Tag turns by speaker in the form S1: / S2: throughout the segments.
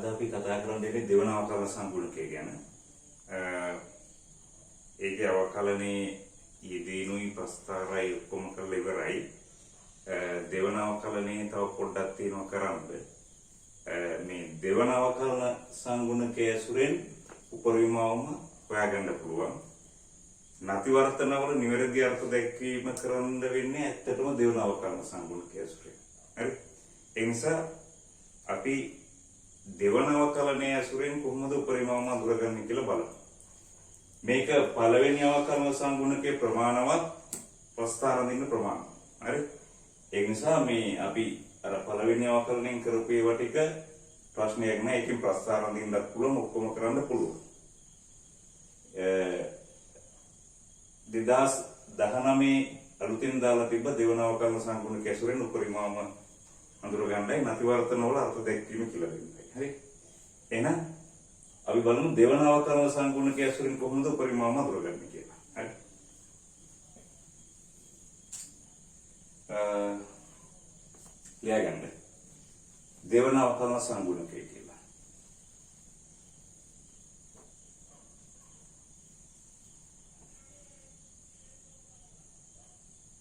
S1: අපි කතා කරන්නේ දෙවන අවකලන සංගුණකය ගැන. ඒකේ අවකලනේ යෙදීනුයි ප්‍රස්ථාරයි ඔක්කොම කරලා ඉවරයි. දෙවන අවකලනේ තව පොඩ්ඩක් තියෙනවා කරන්න. මේ දෙවන අවකලන සංගුණකය ඇසුරෙන් උපරිමවම හොයාගන්න පුළුවන්. නතිවර්තනවල නිවැරදි අර්ථ දැක්වීම කරන්න වෙන්නේ ඇත්තටම දෙවන අවකලන සංගුණකය ඇසුරෙන්. හරි? ඒ නිසා අපි දෙවන අවකලනයේ ඇසුරෙන් කොහොමද උපරිමවම අඳුරගන්නේ කියලා බලමු. මේක පළවෙනි අවකලන සංගුණකයේ ප්‍රමාණවත් ප්‍රස්ථාර දින්න ප්‍රමාණය. හරි? ඒ නිසා මේ අපි අර පළවෙනි අවකලනයෙන් කරපු ඒවා ටික ප්‍රශ්නයක් නෑ. ඒකෙන් ප්‍රස්ථාර දින්නත් පුළුවන්, ඔක්කොම කරන්න පුළුවන්. 2019 අලුතෙන් දාලා තිබ්බ දෙවන අවකලන සංගුණකයේ ඇසුරෙන් උපරිමවම අඳුර ගන්නයි නතිවර්තන වල අර්ථ දැක්වීම කියලා දෙන්නයි. හරි? එහෙනම් අපි බලමු දෙවන අවකලන සංගුණකයේ ඇසුරින් කොහොමද උපරිමවම අඳුරගන්නේ කියලා. හරි? ලියාගන්න. දෙවන අවකලන සංගුණකය කියලා.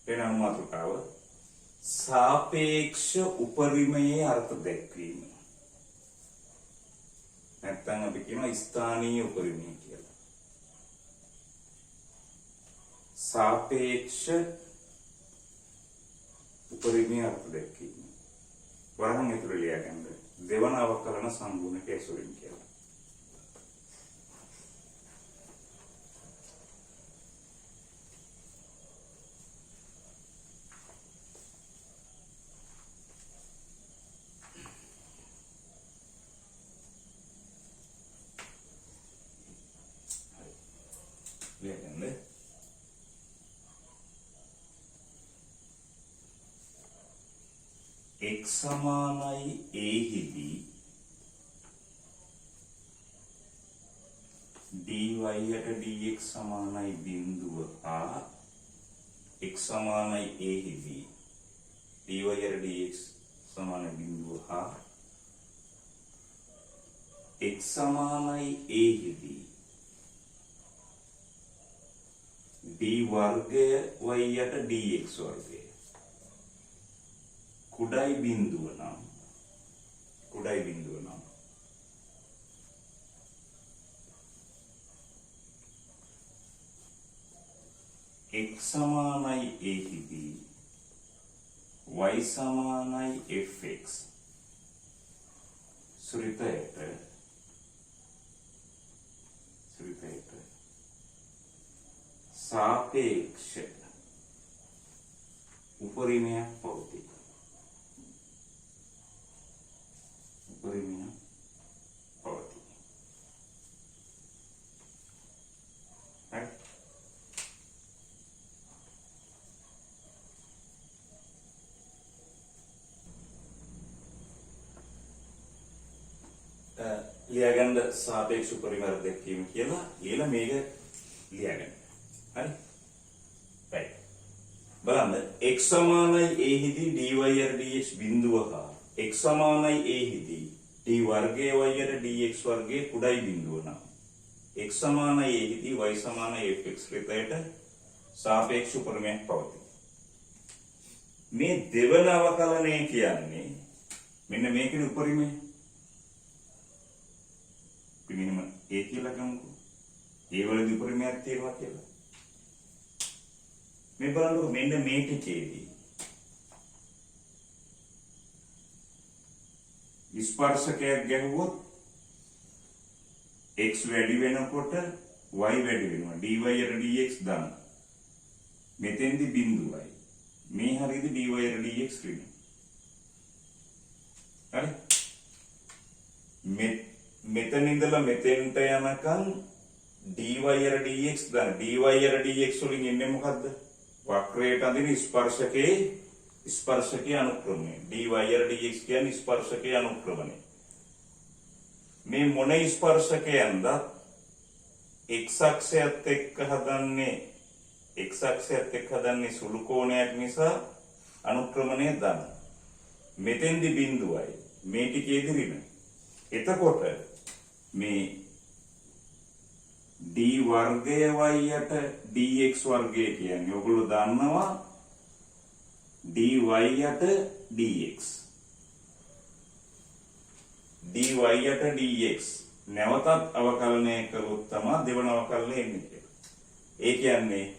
S1: එනම් මාතෘකාව सापेक्ष उपरिमයේ අර්ථ දැක්වීම. නැත්නම් අපි කියනවා ස්ථානීය උපරිමය කියලා. सापेक्ष උපරිමයේ අර්ථ දැක්වීම. වරහන් ඉතුරු ලියාගන්න. දෙවන අවකලන සංගුණකයේ ඇසුරින් කියලා. x සමානයි a හිදී dy යට dx සමානයි බිඳුව a x සමානයි a හිදී dy යට dx සමානයි බිඳුව a x සමානයි a හිදී d වර්ගය y යට dx වර්ගය කුඩයි බිඳුව නම් x සමානයි a හිදී y සමානයි fx සුරිතයට සාපේක්ෂ උපරිමයක් පවතී. ලියාගන්න සාපේක්ෂ උපරිම අර්ථ දැක්වීම කියලා ලියලා මේක ලියාගන්න. හරි? right. බලන්න x සමානයි a හිදී dy යට dx බිඳුව හා x සමානයි a හිදී d වර්ගයේ y යට dx වර්ගයේ කුඩයි බිඳුව නම් x සමානයි a හිදී y සමානයි fx රිතයට සාපේක්ෂ උපරිමයක් පවතී. මේ දෙවන අවකලනය කියන්නේ මෙන්න මේකේ උපරිමය. මෙන්න a කියලා ගමුකෝ. a වලදී උපරිමයක් තියෙනවා කියලා. මේ බලන්නකො මෙන්න මේ ටිකේදී ස්පර්ශකයක් ගැහුවොත් x වැඩි වෙනකොට y වැඩි වෙනවා. dy යට dx දාන්න. මෙතෙන්දි බිඳුවයි. මේ හරියදී dy යට dx ඍණ. හරි? මෙතන ඉඳලා මෙතෙන්ට යනකම් dy යට dx දාන්න. dy යට dx වලින් එන්නේ මොකද්ද? වක්‍රයට අඳින ස්පර්ශකයේ අනුක්‍රමණය. dy යට dx කියන්නේ ස්පර්ශකයේ අනුක්‍රමණය. මේ මොන ස්පර්ශකයෙන්ද x අක්ෂයත් එක්ක හදන්නේ සුළු කෝණයක් නිසා අනුක්‍රමණය දාන්න. මෙතෙන්දි බිඳුවයි මේ ටිකේදී ඍණ. එතකොට මේ d වර්ගය y යට dx වර්ගය කියන්නේ ඔයගොල්ලෝ දන්නවා dy යට dx dy යට dx නැවතත් අවකලනය කළොත් තමයි දෙවන අවකලනය එන්නේ කියලා. ඒ කියන්නේ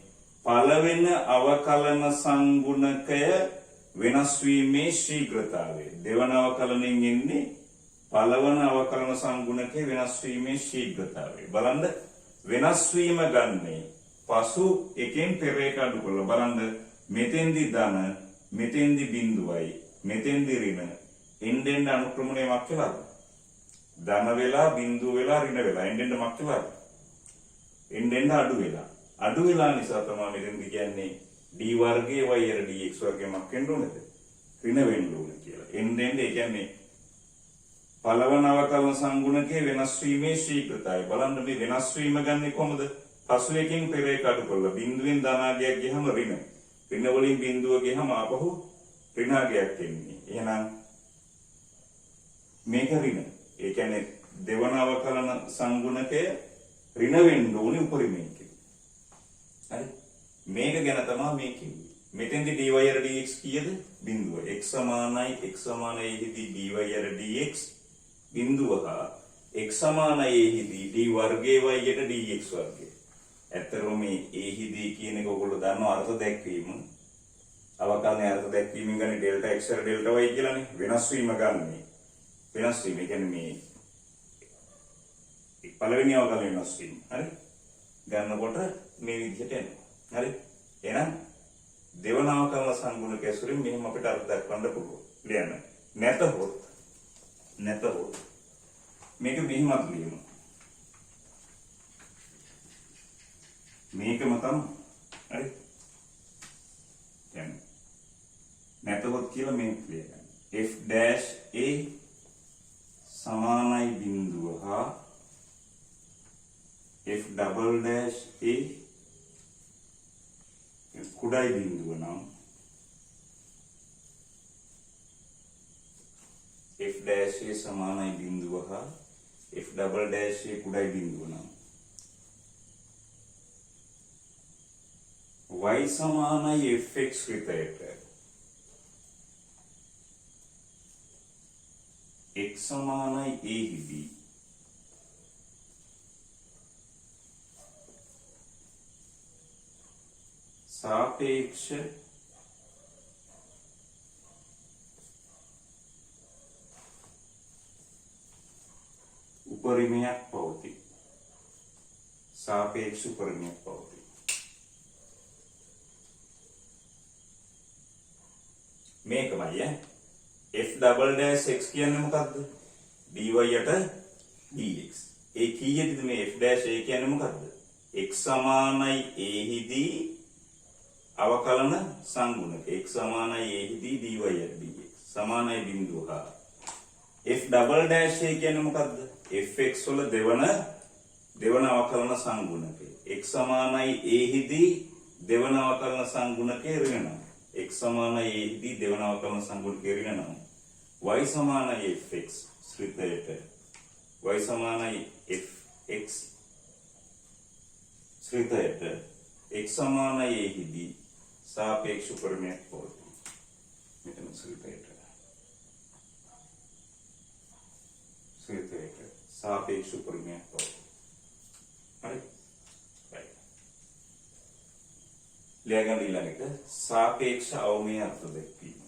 S1: පළවෙන අවකලන සංගුණකය වෙනස් වීමේ ශීඝ්‍රතාවය. දෙවන අවකලනයෙන් එන්නේ පළවන අවකලන සංගුණකයේ වෙනස් වීමේ ශීඝ්‍රතාවය. බලන්න වෙනස් වීම ගන්නේ පසු එකෙන් පෙර එක අඩු කරලා බලන්න මෙතෙන්දි ධන මෙතෙන්දි බිඳුවයි මෙතෙන්දි ඍණ එන්නෙන් අනුක්‍රමණය මක් වෙලාද? ධන වෙලා බිඳුව වෙලා ඍණ වෙලා එන්නෙන් මක් වෙලාද? එන්නෙන් අඩු වෙලා නිසා තමයි මෙතෙන්දි කියන්නේ d වර්ගයේ y යට dx වර්ගයක් මක් වෙන්න ඕනේද? ඍණ වෙන්න ඕනේ කියලා. එන්නෙන් ඒ කියන්නේ පළවන අවකලන සංගුණකයේ වෙනස් වීමේ ශීඝ්‍රතාවය. බලන්න මේ වෙනස් වීම ගන්නේ කොහොමද? පසු එකකින් පෙර එක අඩු කරලා බිඳුවෙන් ධනාගයක් ගියහම ඍණ. ඍණ වලින් බිඳුව ගියහම ආපහු ඍණාගයක් එන්නේ. එහෙනම් මේක ඍණ. ඒ කියන්නේ දෙවන අවකලන සංගුණකය ඍණ වෙන්න ඕනේ උපරිමයෙන් කියලා. හරි. මේක ගැන තමයි මේ කිව්වේ. මෙතෙන්දි dy යට dx කීයද? බිඳුව. x සමානයි x සමානයිෙහිදී dy යට dx බිඳුව හා x සමානයිෙහිදී d වර්ගයේ y යට dx වර්ගය. ඇත්තටම මේ එහිදී කියන එක ඔයගොල්ලෝ දන්නවා අර්ථ දැක්වීම. අවකලනයේ අර්ථ දැක්වීමෙන් ගන්නේ ඩෙල්ටා x හර ඩෙල්ටා y කියලානේ. වෙනස් වීම ගන්නෙ. වෙනස් වීම කියන්නේ මේ පළවෙනි අවකලන වෙනස් වීම. හරි? ගන්නකොට මේ විදිහට එනවා. හරි? එහෙනම් දෙවන අවකලන සංගුණක ඇසුරින් මෙහෙම අපිට අර්ථ දක්වන්න පුළුවන්. ලියන්න. නැතහොත් මේක මෙහෙමත් ලියමු. මේකම තමයි. හරි? දැන් නැතහොත් කියලා මේක ලියගන්න. f dash a සමානයි බිඳුව හා f double dash a කුඩයි බිඳුව නම් f dash a සමානයි බිඳුව හා f double dash a කුඩයි බිඳුව නම් y සමානයි fx රිතයට x සමානයි a හිදී सापेक्ष उपरिमයක් පවතී. सापेक्ष उपरिමයක් පවතී. මේකමයි f double dash x කියන්නේ මොකක්ද? dy යට dx. ඒ කීයේද මේ f dash a කියන්නේ මොකක්ද? x සමානයි a හිදී අවකලන සංගුණක x සමානයි a හිදී dy යට dx සමානයි බිඳුව හා f double dash a කියන්නේ මොකද්ද? fx වල දෙවන අවකලන සංගුණකය. x සමානයි a හිදී දෙවන අවකලන සංගුණකේ ඍණ නම්. x සමානයි a හිදී දෙවන අවකලන සංගුණකේ ඍණ නම්. y සමානයි fx ශ්‍රිතයට y සමානයි fx ශ්‍රිතයට x සමානයි a හිදී सापेक्ष उपरिमයක් පවතී. මෙතන ශ්‍රිතයට सापेक्ष उपरिमයක් පවතී. හරි? right. ලියගන්න ඊළඟට सापेक्ष අවමය අර්ථ දැක්වීම.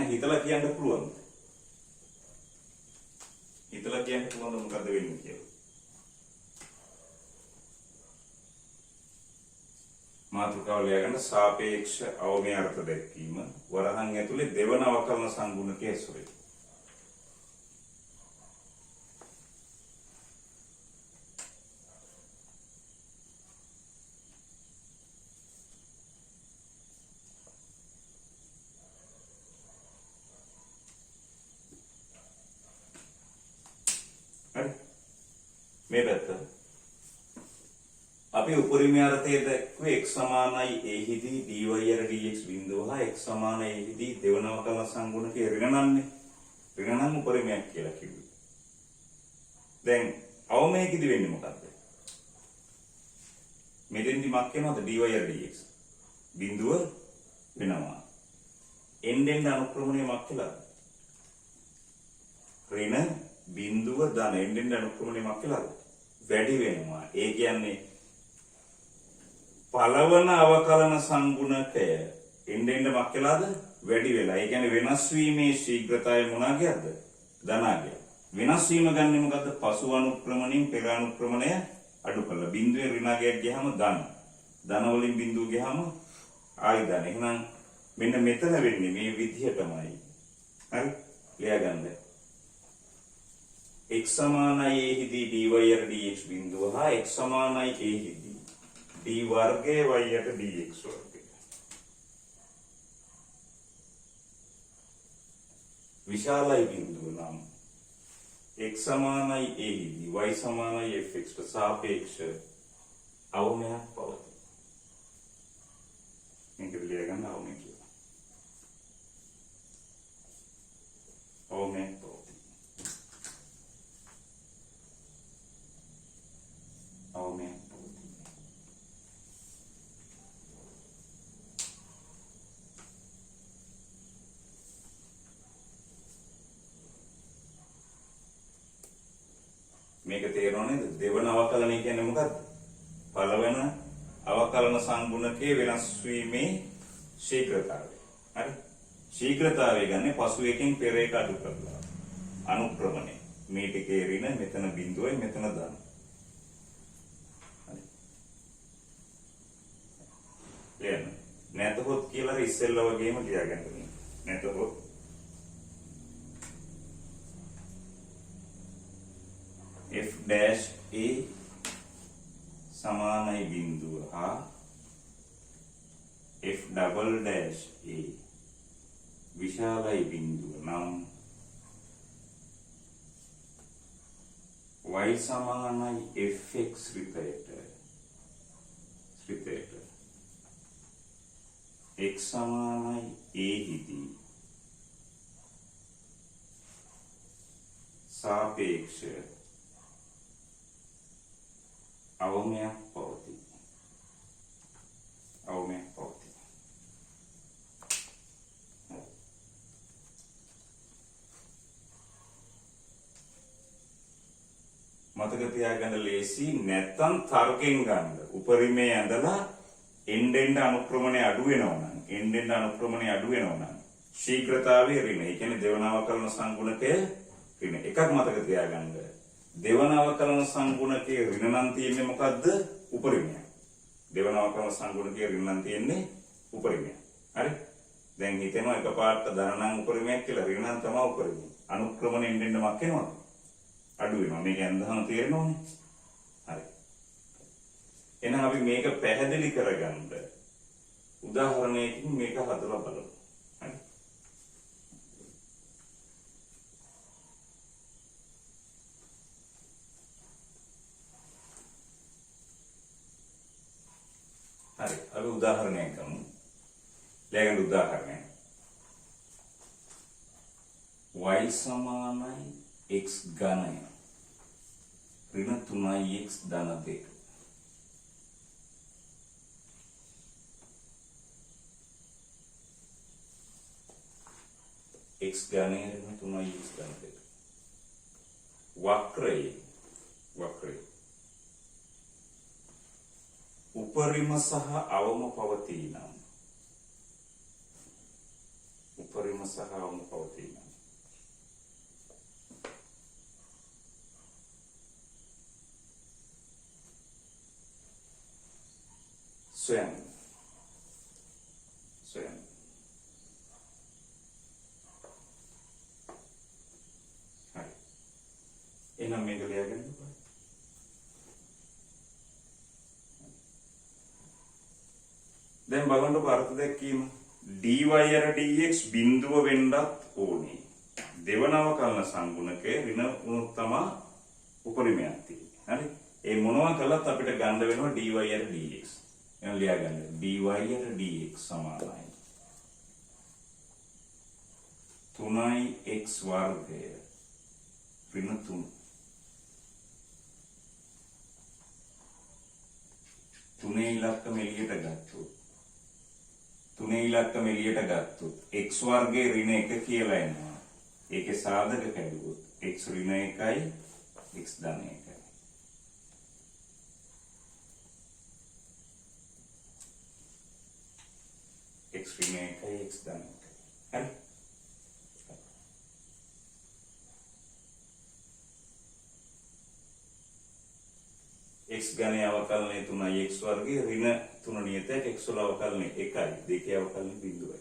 S1: හිතලා කියන්න පුළුවන්ද? හිතලා කියන්න පුළුවන්ද මොකද්ද වෙන්නේ කියලා? මාතෘකාව ලියගන්න සාපේක්ෂ අවමය අර්ථ දැක්වීම වරහන් ඇතුලේ දෙවන අවකලන සංගුණකයේ ඇසුරේ. මේ පැත්ත අපි උපරිම අර්ථයේ දක්වුවේ x සමානයි a හිදී dy dx බිඳුව හා x සමාන a හිදී දෙවන අවකලන සංගුණකයේ ඍණනන්නේ. ඍණනම් උපරිමයක් කියලා කිව්වේ. දැන් අවමයකදී වෙන්නේ මොකද්ද? මෙතෙන්දි මක් වෙනවද dy dx බිඳුව වෙනවා. එන්නෙන් අනුක්‍රමණය මක් කියලා? ඍණ බිඳුව ධන එන්නෙන් අනුක්‍රමණය මක් කියලාද? වැඩි වෙනවා. ඒ කියන්නේ පළවන අවකලන සංගුණකය එන්නෙන් මක් කියලාද? වැඩි වෙලා. ඒ කියන්නේ වෙනස් වීමේ ශීඝ්‍රතාවය මොනවාගේද? ධනාගය. වෙනස් වීම ගන්නේ මොකද්ද? පසු අනුක්‍රමණයෙන් පෙර අනුක්‍රමණය අඩු කරලා බිඳුවේ ඍණාගයක් ගියාම ධන. ධන වලින් බිඳුව ගියාම ආයි ධන. එහෙනම් මෙන්න මෙතන වෙන්නේ මේ විදිහටමයි. හරි? ලියා ගන්න. x සමානයි a හිදී dy dx බිඳුව හා x සමානයි a හිදී d වර්ගයේ y යට dx වර්ගය. විශාලයි බිඳුව නම් x සමානයි a හිදී y සමානයි fx ට සාපේක්ෂ අවමයක් පවතී. මේක ලියා ගන්න අවමය කියලා. අවමයක් පවතී. අවමයක් පවතී. මේක තේරෙනව නේද? දෙවන අවකලනය කියන්නේ මොකක්ද? පළවෙන අවකලන සංගුණකයේ වෙනස් වීමේ ශීඝ්‍රතාවය. හරි? ශීඝ්‍රතාවය ගන්නේ පසු එකෙන් පෙර එක අඩු කරලා. අනුක්‍රමණය. මේ ටිකේ ඍණ මෙතන බිඳුවයි මෙතන ධන. හරි. ලියන්න. නැතහොත් කියලා ඉස්සෙල්ලා වගේම ලියාගන්න ඕනේ. නැතහොත් f dash a සමානයි බිඳුව හා f double dash a විශාලයි බිඳුව නම් y සමානයි fx රිතයට x සමානයි a හිදී සාපේක්ෂ අවමයක් පවතී. අවමයක් පවතී. මතක තියාගන්න ලේසි නැත්තම් තර්කයෙන් ගන්න. උපරිමයේ ඇඳලා එන්නෙන් අනුක්‍රමණය අඩු වෙනවා නම් ශීඝ්‍රතාවයේ ඍණ. ඒ කියන්නේ දෙවන අවකලන සංගුණකය ඍණ. එකක් මතක තියාගන්න. දෙවන අවකලන සංගුණකයේ ඍණ නම් තියෙන්නේ මොකද්ද? උපරිමය. දෙවන අවකලන සංගුණකයේ ඍණ නම් තියෙන්නේ උපරිමය. හරි? දැන් හිතෙනවා එකපාරට ධන නම් උපරිමයක් කියලා ඍණ නම් තමයි උපරිමය. අනුක්‍රමණයෙන් එන්න මක් වෙනවද? අඩු වෙනවා. මේක අඳහන තේරෙනවනේ. හරි. එහෙනම් අපි මේක පැහැදිලි කරගන්න උදාහරණයකින් මේක හදලා බලමු. හරි. හරි. අපි උදාහරණයක් ගමු. ඊළඟ උදාහරණය. y සමානයි x ඝනය ඍණ 3x ධන 2. x ඝනය ඍණ 3x ධන 2. වක්‍රයේ උපරිම සහ අවම පවතී නම් සොයන්න. හරි. එහෙනම් මේක ලියාගන්න. දැන් බලන්නකො අර්ථ දැක්වීම. dy dx බිඳුව වෙන්නත් ඕනේ. දෙවන අවකලන සංගුණකයේ ඍණ වුණොත් තමයි උපරිමයක් තියෙන්නේ. හරි ඒ මොනවා කළත් අපිට ගන්න වෙනවා dy අර dx. එහෙනම් ලියා ගන්න. dy අර dx සමානයි 3x වර්ගය ඍණ 3. තුනේ ඉලක්කම එළියට ගත්තොත් x වර්ගයේ ඍණ 1 කියලා එනවා. ඒකේ සාධක කැඩුවොත් x ඍණ 1යි x ධන 1යි. x ඍණ 1යි x ධන 1යි. හරි. x ඝනය අවකලනය 3යි x වර්ගයේ ඍණ 3 නියතයක් x වල අවකලනය 1යි දෙකේ අවකලනය බිඳුවයි.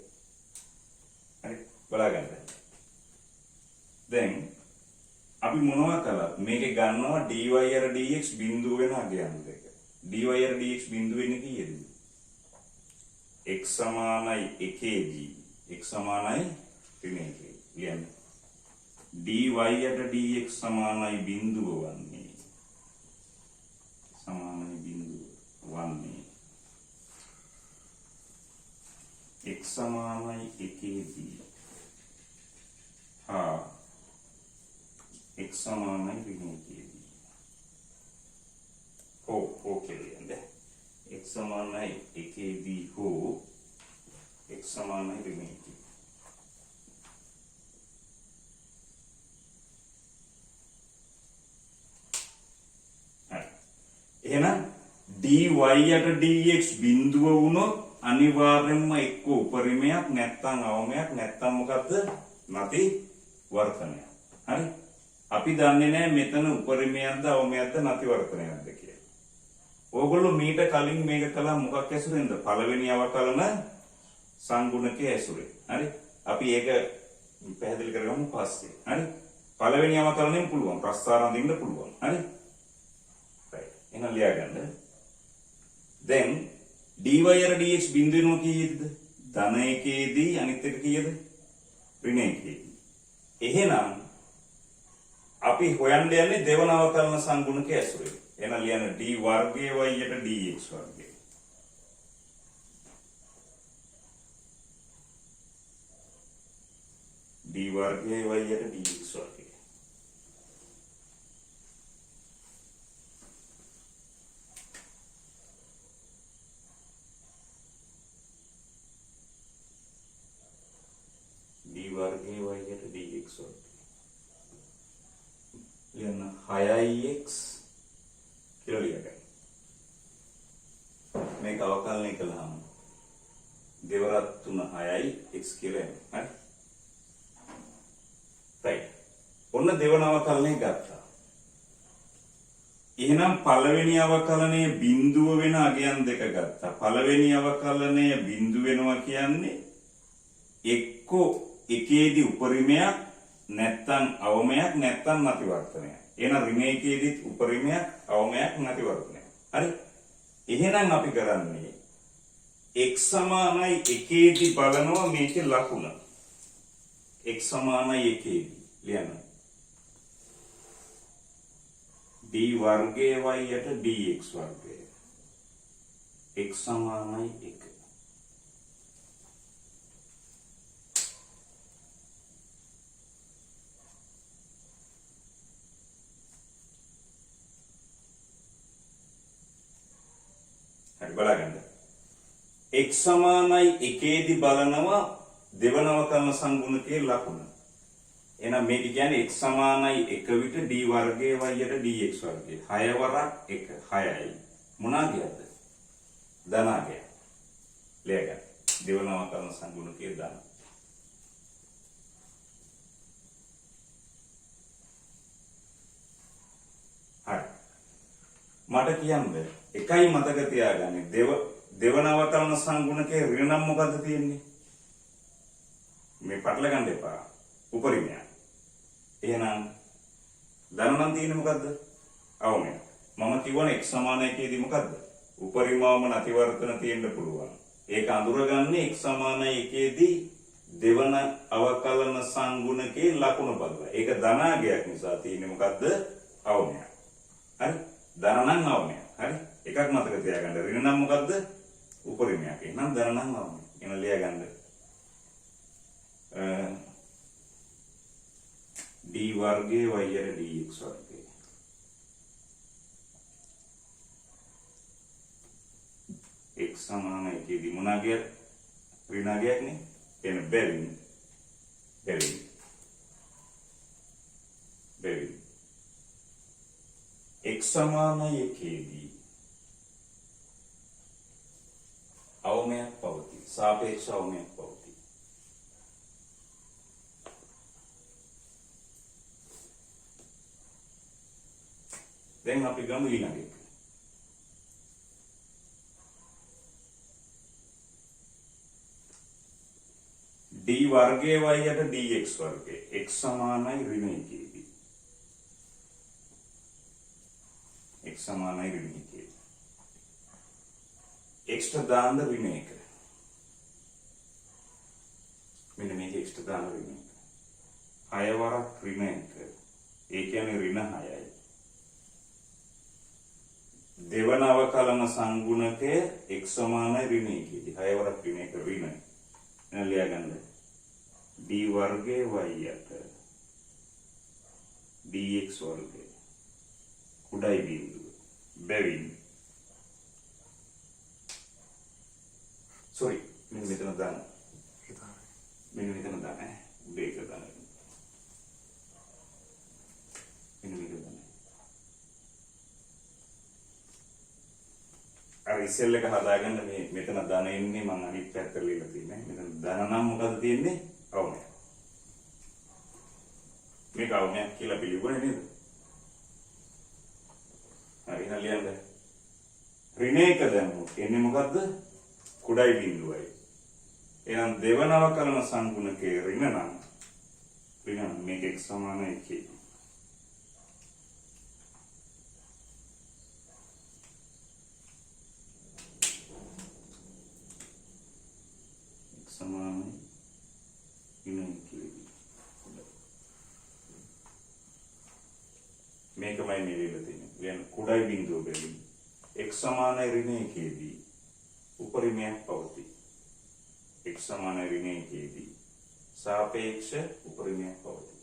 S1: හරි බලා ගන්න. දැන් අපි මොනවා කළත් මේකේ ගන්නවා dy අර dx බිඳුව වෙන අගයන් දෙක. dy අර dx බිඳුව වෙන්නේ කීයද? x සමානයි 1දී x සමානයි ඍණ 1. ලියන්න. dy අර dx සමානයි බිඳුව වන්නේ සමානයි බිඳුව වන්නේ x සමානයි 1දී හා x සමානයි ඍණ 1දී. ඕකේ ලියන්න. x සමානයි 1දී හෝ x සමානයි ඍණ 1දී. එහෙනම් dy යට dx බිඳුව වුණොත් අනිවාර්යෙන්ම එක්ක උපරිමයක් නැත්නම් අවමයක් නැත්නම් මොකද්ද? නැති වර්තනයක්. හරි? අපි දන්නේ නැහැ මෙතන උපරිමයක්ද අවමයක්ද නැති වර්තනයක්ද කියලා. ඕගොල්ලෝ මීට කලින් මේක කළා මොකක් ඇසුරෙන්ද? පළවෙනි අවකලන සංගුණකයේ ඇසුරෙන්. හරි? අපි ඒක පැහැදිලි කරගමු පස්සේ. හරි? පළවෙනි අවකලනෙන් පුළුවන් ප්‍රස්ථාර අඳින්න පුළුවන්. හරි? එහෙනම් ලියා ගන්න. දැන් dy අර dx බිඳුව වෙනවා කීයද? ධන 1දී අනිත් එක කීයද? ඍණ 1දී. එහෙනම් අපි හොයන්න යන්නේ දෙවන අවකලන සංගුණකයේ ඇසුරෙන්. එහෙනම් ලියන්න d වර්ගයේ y යට dx වර්ගය. d වර්ගයේ y යට dx වර්ගය. වර්ගයේ y යට dx වර්ගය. ලියන්න 6x කියලා ලියගන්න. මේක අවකලනය කළාම දෙවරක් 3 6යි x කියලා එනවා. හරි? right. ඔන්න දෙවන අවකලනය ගත්තා. එහෙනම් පළවෙනි අවකලනයේ බිඳුව වෙන අගයන් දෙක ගත්තා. පළවෙනි අවකලනය බිඳුව වෙනවා කියන්නේ එක්කෝ එකේදී උපරිමයක් නැත්තම් අවමයක් නැත්තම් නැති වර්තනයක්. එහෙනම් ඍණ එකේදීත් උපරිමයක් අවමයක් නැති වර්තනයක්. හරි? එහෙනම් අපි කරන්නේ x සමානයි 1දී බලනවා මේකේ ලකුණ. x සමානයි 1දී ලියන්න. d වර්ගයේ y යට dx වර්ගය. x සමානයි 1. බලගන්න. x සමානයි 1දී බලනවා දෙවන අවකලන සංගුණකයේ ලකුණ. එහෙනම් මේක කියන්නේ x සමානයි 1 විට d වර්ගයේ y යට dx වර්ගය. 6 වරක් 1 6යි. මොනවාගේද? ධනාගය. ලියගන්න. දෙවන අවකලන සංගුණකයේ ධන. හරි. මට කියන්න එකයි මතක තියාගන්න දෙවන අවකලන සංගුණකයේ ඍණ නම් මොකද්ද තියෙන්නේ? මේ පටල ගන්න එපා. උපරිමය. එහෙනම් ධන නම් තියෙන්නේ මොකද්ද? අවමය. මම කියවනේ x සමාන 1දී මොකද්ද? උපරිමවම නැතිවර්තන තියෙන්න පුළුවන්. ඒක අඳුරගන්නේ x සමාන 1දී දෙවන අවකලන සංගුණකයේ ලකුණ බලලා. ඒක ධනාගයක් නිසා තියෙන්නේ මොකද්ද? අවමය. හරි? ධන නම් අවමයක්. හරි? එකක් මතක තියාගන්න. ඍණ නම් මොකද්ද? උපරිමයක්. එහෙනම් ධන නම් අවමයක්. එන ලියා ගන්න. d වර්ගයේ y යට dx වර්ගය. x සමාන එකේදී මොනවාගේ ඍණාගයක් නේ? එන බැවින් x සමාන එකේදී අවමයක් පවතී. සාපේක්ෂ අවමයක් පවතී. දැන් අපි ගමු ඊළඟ එක. d වර්ගයේ y යට dx වර්ගය. x සමානයි ඍණ එකේදී. x සමානයි ඍණ එකේදී. x ට දාන්න ඍණ එක. මෙන්න මේක x ට දාන්න ඍණ එක. 6 වරක් ඍණ එක. ඒ කියන්නේ ඍණ 6යි. දෙවන අවකලන සංගුණකය x සමානයි ඍණ එකේදී. 6 වරක් ඍණ එක ඍණ. එන ලියා ගන්න. d වර්ගයේ y යට dx වර්ගය. කුඩයි බිඳුව. බැවින් sorry මෙන්න මෙතන දාන්න. මෙන්න මෙතන දාන්න. උඩේ එක දාන්න. මෙන්න මේක දාන්න. අර ඉසෙල් එක හදාගන්න මේ මෙතන ධන එන්නේ මම අනිත් පැත්තට ලියලා තියෙන්නේ. මෙතන ධන නම් මොකද තියෙන්නේ? අවමයක්. මේක අවමයක් කියලා පිළිගන්නේ නේද? හරි නේද ලියන්න. ඍණ එක දැම්මොත් එන්නේ මොකද්ද? කුඩයි බිඳුවයි. එහෙනම් දෙවන අවකලන සංගුණකයේ ඍණ නම් මේක x සමාන 1. සමාන මේකමයි මේ ලියලා තියෙන්නේ. කියන්නේ කුඩයි බිඳුව බැවින් x සමාන ඍණ එකේදී උපරිමයක් පවතී. x සමාන ඍණ එකේදී සාපේක්ෂ උපරිමයක් පවතී.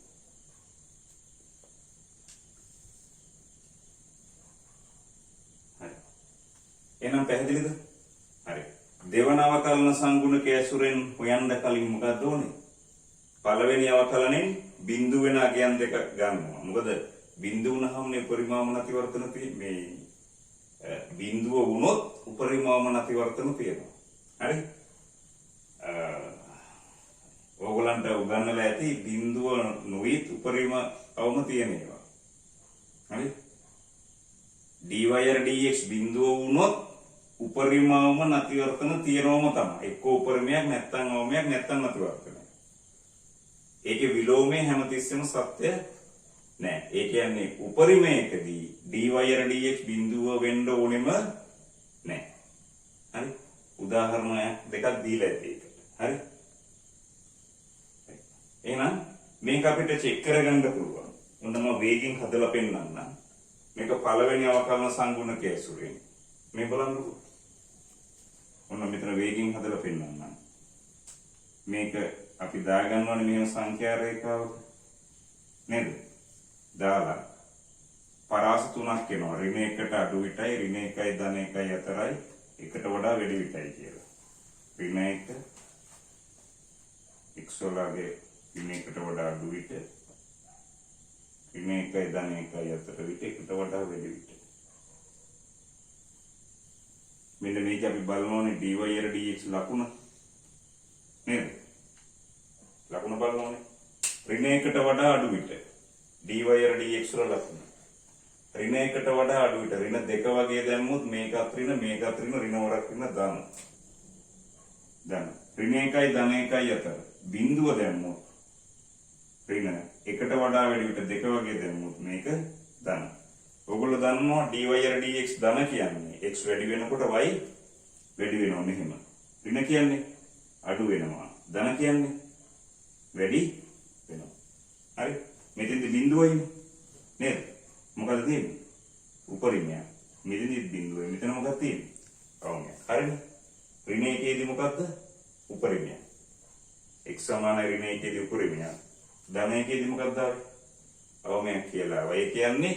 S1: හරි. එහෙනම් පැහැදිලිද? හරි. දෙවන අවකලන සංගුණකයේ ඇසුරෙන් හොයන්න කලින් මොකක්ද ඕනේ? පළවෙනි අවකලනෙන් බිඳු වෙන අගයන් දෙක ගන්නවා. මොකද බිඳු වුණාම මේ උපරිමවම නැතිවර්තන මේ බිඳුව වුණොත් උපරිමවම නැතිවර්තන තියෙනවා. හරි? ඕගලන්ට උගන්වලා ඇති බිඳුව නොවිත් උපරිමවම තියෙනවා. හරි? dy dx බිඳුව වුණොත් උපරිමවම නැතිවර්තන තියෙනවම තමයි. එක්ක උපරිමයක් නැත්තම් අවමයක් නැත්තම් නැතිවර්තනයක්. ඒකේ විලෝමයේ හැමතිස්සෙම සත්‍ය නෑ. ඒ කියන්නේ උපරිමයකදී dy dx බිඳුව වෙන්න ඕනෙම නෑ. හරි? උදාහරණයක් දෙකක් දීලා ඇති ඒකට. හරි? එහෙනම් මේක අපිට චෙක් කරගන්න පුළුවන්. මොනම වේගින් හදලා පෙන්නන්න. මේක පළවෙනි අවකලන සංගුණකයේ ඇසුරෙන්. මේ බලන්නකෝ. ඔන්න මෙතන වේගින් හදලා පෙන්නන්න. මේක අපි දාගන්න ඕනේ මෙහෙම සංඛ්‍යා රේඛාවක. නේද? දාලා පරාස තුනක් එනවා. ඍණ 1ට අඩු විටයි, ඍණ 1යි ධන 1යි අතරයි, 1ට වඩා වැඩි විටයි කියලා. ඍණ 1 x වලගේ ඍණ 1ට වඩා අඩු විට, ඍණ 1යි ධන 1යි අතර විට, 1ට වඩා වැඩි විට. මෙන්න මේක අපි බලනෝනේ dy dx ලකුණ නේද? ලකුණ බලනෝනේ. ඍණ 1ට වඩා අඩු විට dy dx වල ලකුණ. ඍණ 1ට වඩා අඩු විට ඍණ 2 වගේ දැම්මොත් මේකත් ඍණ ඍණ වරක් ඍණ ධන. ඍණ 1යි ධන 1යි අතර බිඳුව දැම්මොත් ඍණ 1ට වඩා වැඩි විට 2 වගේ දැම්මොත් මේක ධන. ඔයගොල්ලෝ දන්නවා dy dx ධන කියන්නේ x වැඩි වෙනකොට y වැඩි වෙනවා මෙහෙම. ඍණ කියන්නේ අඩු වෙනවා. ධන කියන්නේ වැඩි වෙනවා. හරි? මෙතෙන්දි බිඳුවයිනේ. නේද? මොකද තියෙන්නේ? උපරිමය. මෙතනදි බිඳුවයි. මෙතන මොකක්ද තියෙන්නේ? අවමයක්. හරිනේ. ඍණ එකේදී මොකක්ද? උපරිමය. x සමාන ඍණ එකේදී උපරිමය. ධන එකේදී මොකක්ද ආවේ? අවමයක් කියලා. ඒ කියන්නේ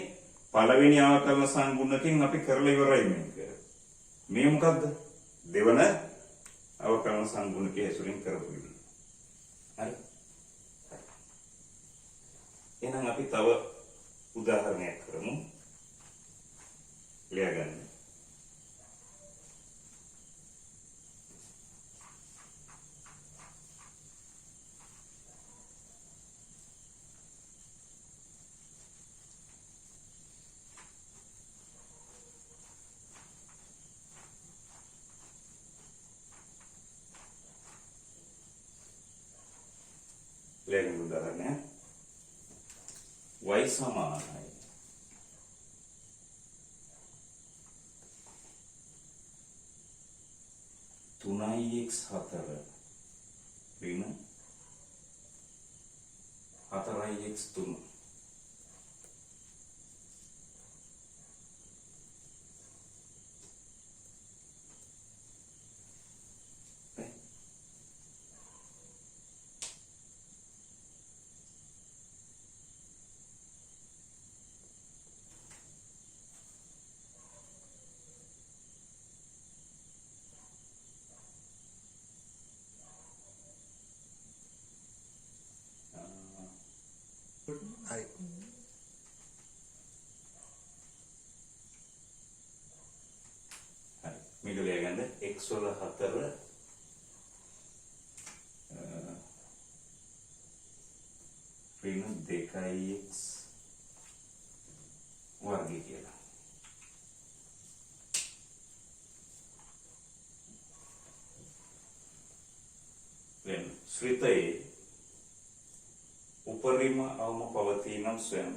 S1: පළවෙනි අවකලන සංගුණකෙන් අපි කරලා ඉවරයි මේක. මේ මොකද්ද? දෙවන අවකලන සංගුණකයේ ඇසුරින් කරපු විදිහ. හරි. එහෙනම් අපි තව උදාහරණයක් කරමු. ලියගන්න. ලියගන්න උදාහරණය. y සමානයි 3x4 ඍණ 4x3
S2: හරි.
S1: හරි. මේක ලියගන්න x වල 4 ඍණ 2x වර්ගය කියලා. දැන් ශ්‍රිතයේ උපරිම අවම පවතිනම් සොයන්න.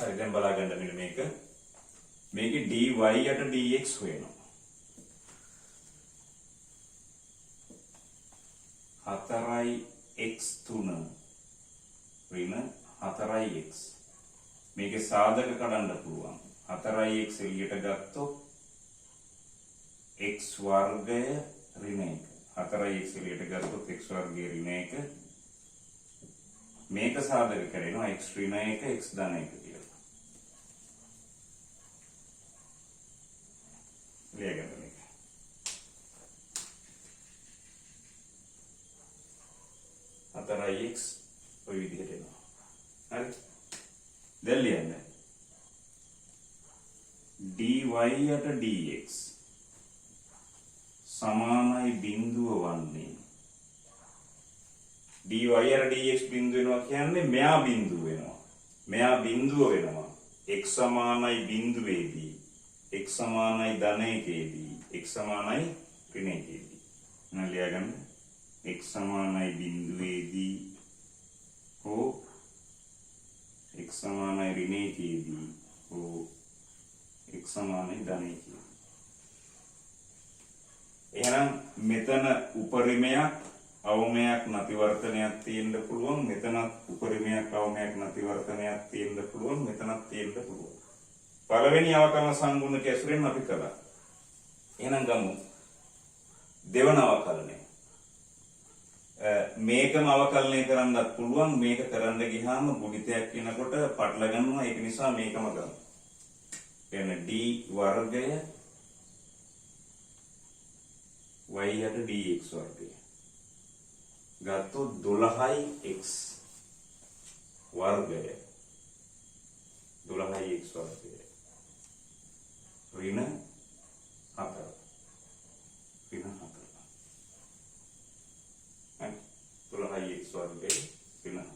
S1: හරි දැන් බලා ගන්න මෙන්න මේක. මේකේ dy යට dx වෙනවා. 4x3 ඍණ 4x. මේකේ සාධක කඩන්න පුළුවන්. 4x එළියට ගත්තොත් x වර්ගය ඍණ 1. 4x එළියට ගත්තොත් x වර්ගය ඍණ 1. මේක සාධක කරේනවා x ඍණ 1 x ධන 1 කියලා. ලියගන්න මේක. හතරයි x ඔය විදිහට එනවා. හරි. දැන් ලියන්න. dy යට dx සමානයි බිඳුව වන්නේ. dy යට dx බිඳුව වෙනවා කියන්නේ මෙයා බිඳුව වෙනවා. මෙයා බිඳුව වෙනවා. x සමානයි බිඳුවේදී x සමානයි ධන එකේදී x සමානයි ඍණ එකේදී. එහෙනම් ලියගන්න x සමානයි බිඳුවේදී හෝ x සමානයි ඍණ එකේදී හෝ x සමානයි ධන එකේදී. එහෙනම් මෙතන උපරිමයක් අවමයක් නැතිවර්තනයක් තියෙන්න පුළුවන්. මෙතනත් උපරිමයක් අවමයක් නැතිවර්තනයක් තියෙන්න පුළුවන්. මෙතනත් තියෙන්න පුළුවන්. පළවෙනි අවකලන සංගුණක ඇසුරෙන් අපි කළා. එහෙනම් ගමු දෙවන අවකලනය. මේකම අවකලනය කරන්නත් පුළුවන්. මේක කරන්න ගියාම ගුණිතයක් වෙනකොට පටල ගන්නවා. ඒක නිසා මේකම ගමු. කියන්නේ d වර්ගය y යට dx වර්ගය. ගත්තොත් 12x වර්ගය 12x වර්ගය ඍණ 4 ඍණ 4 හරි 12x වර්ගය ඍණ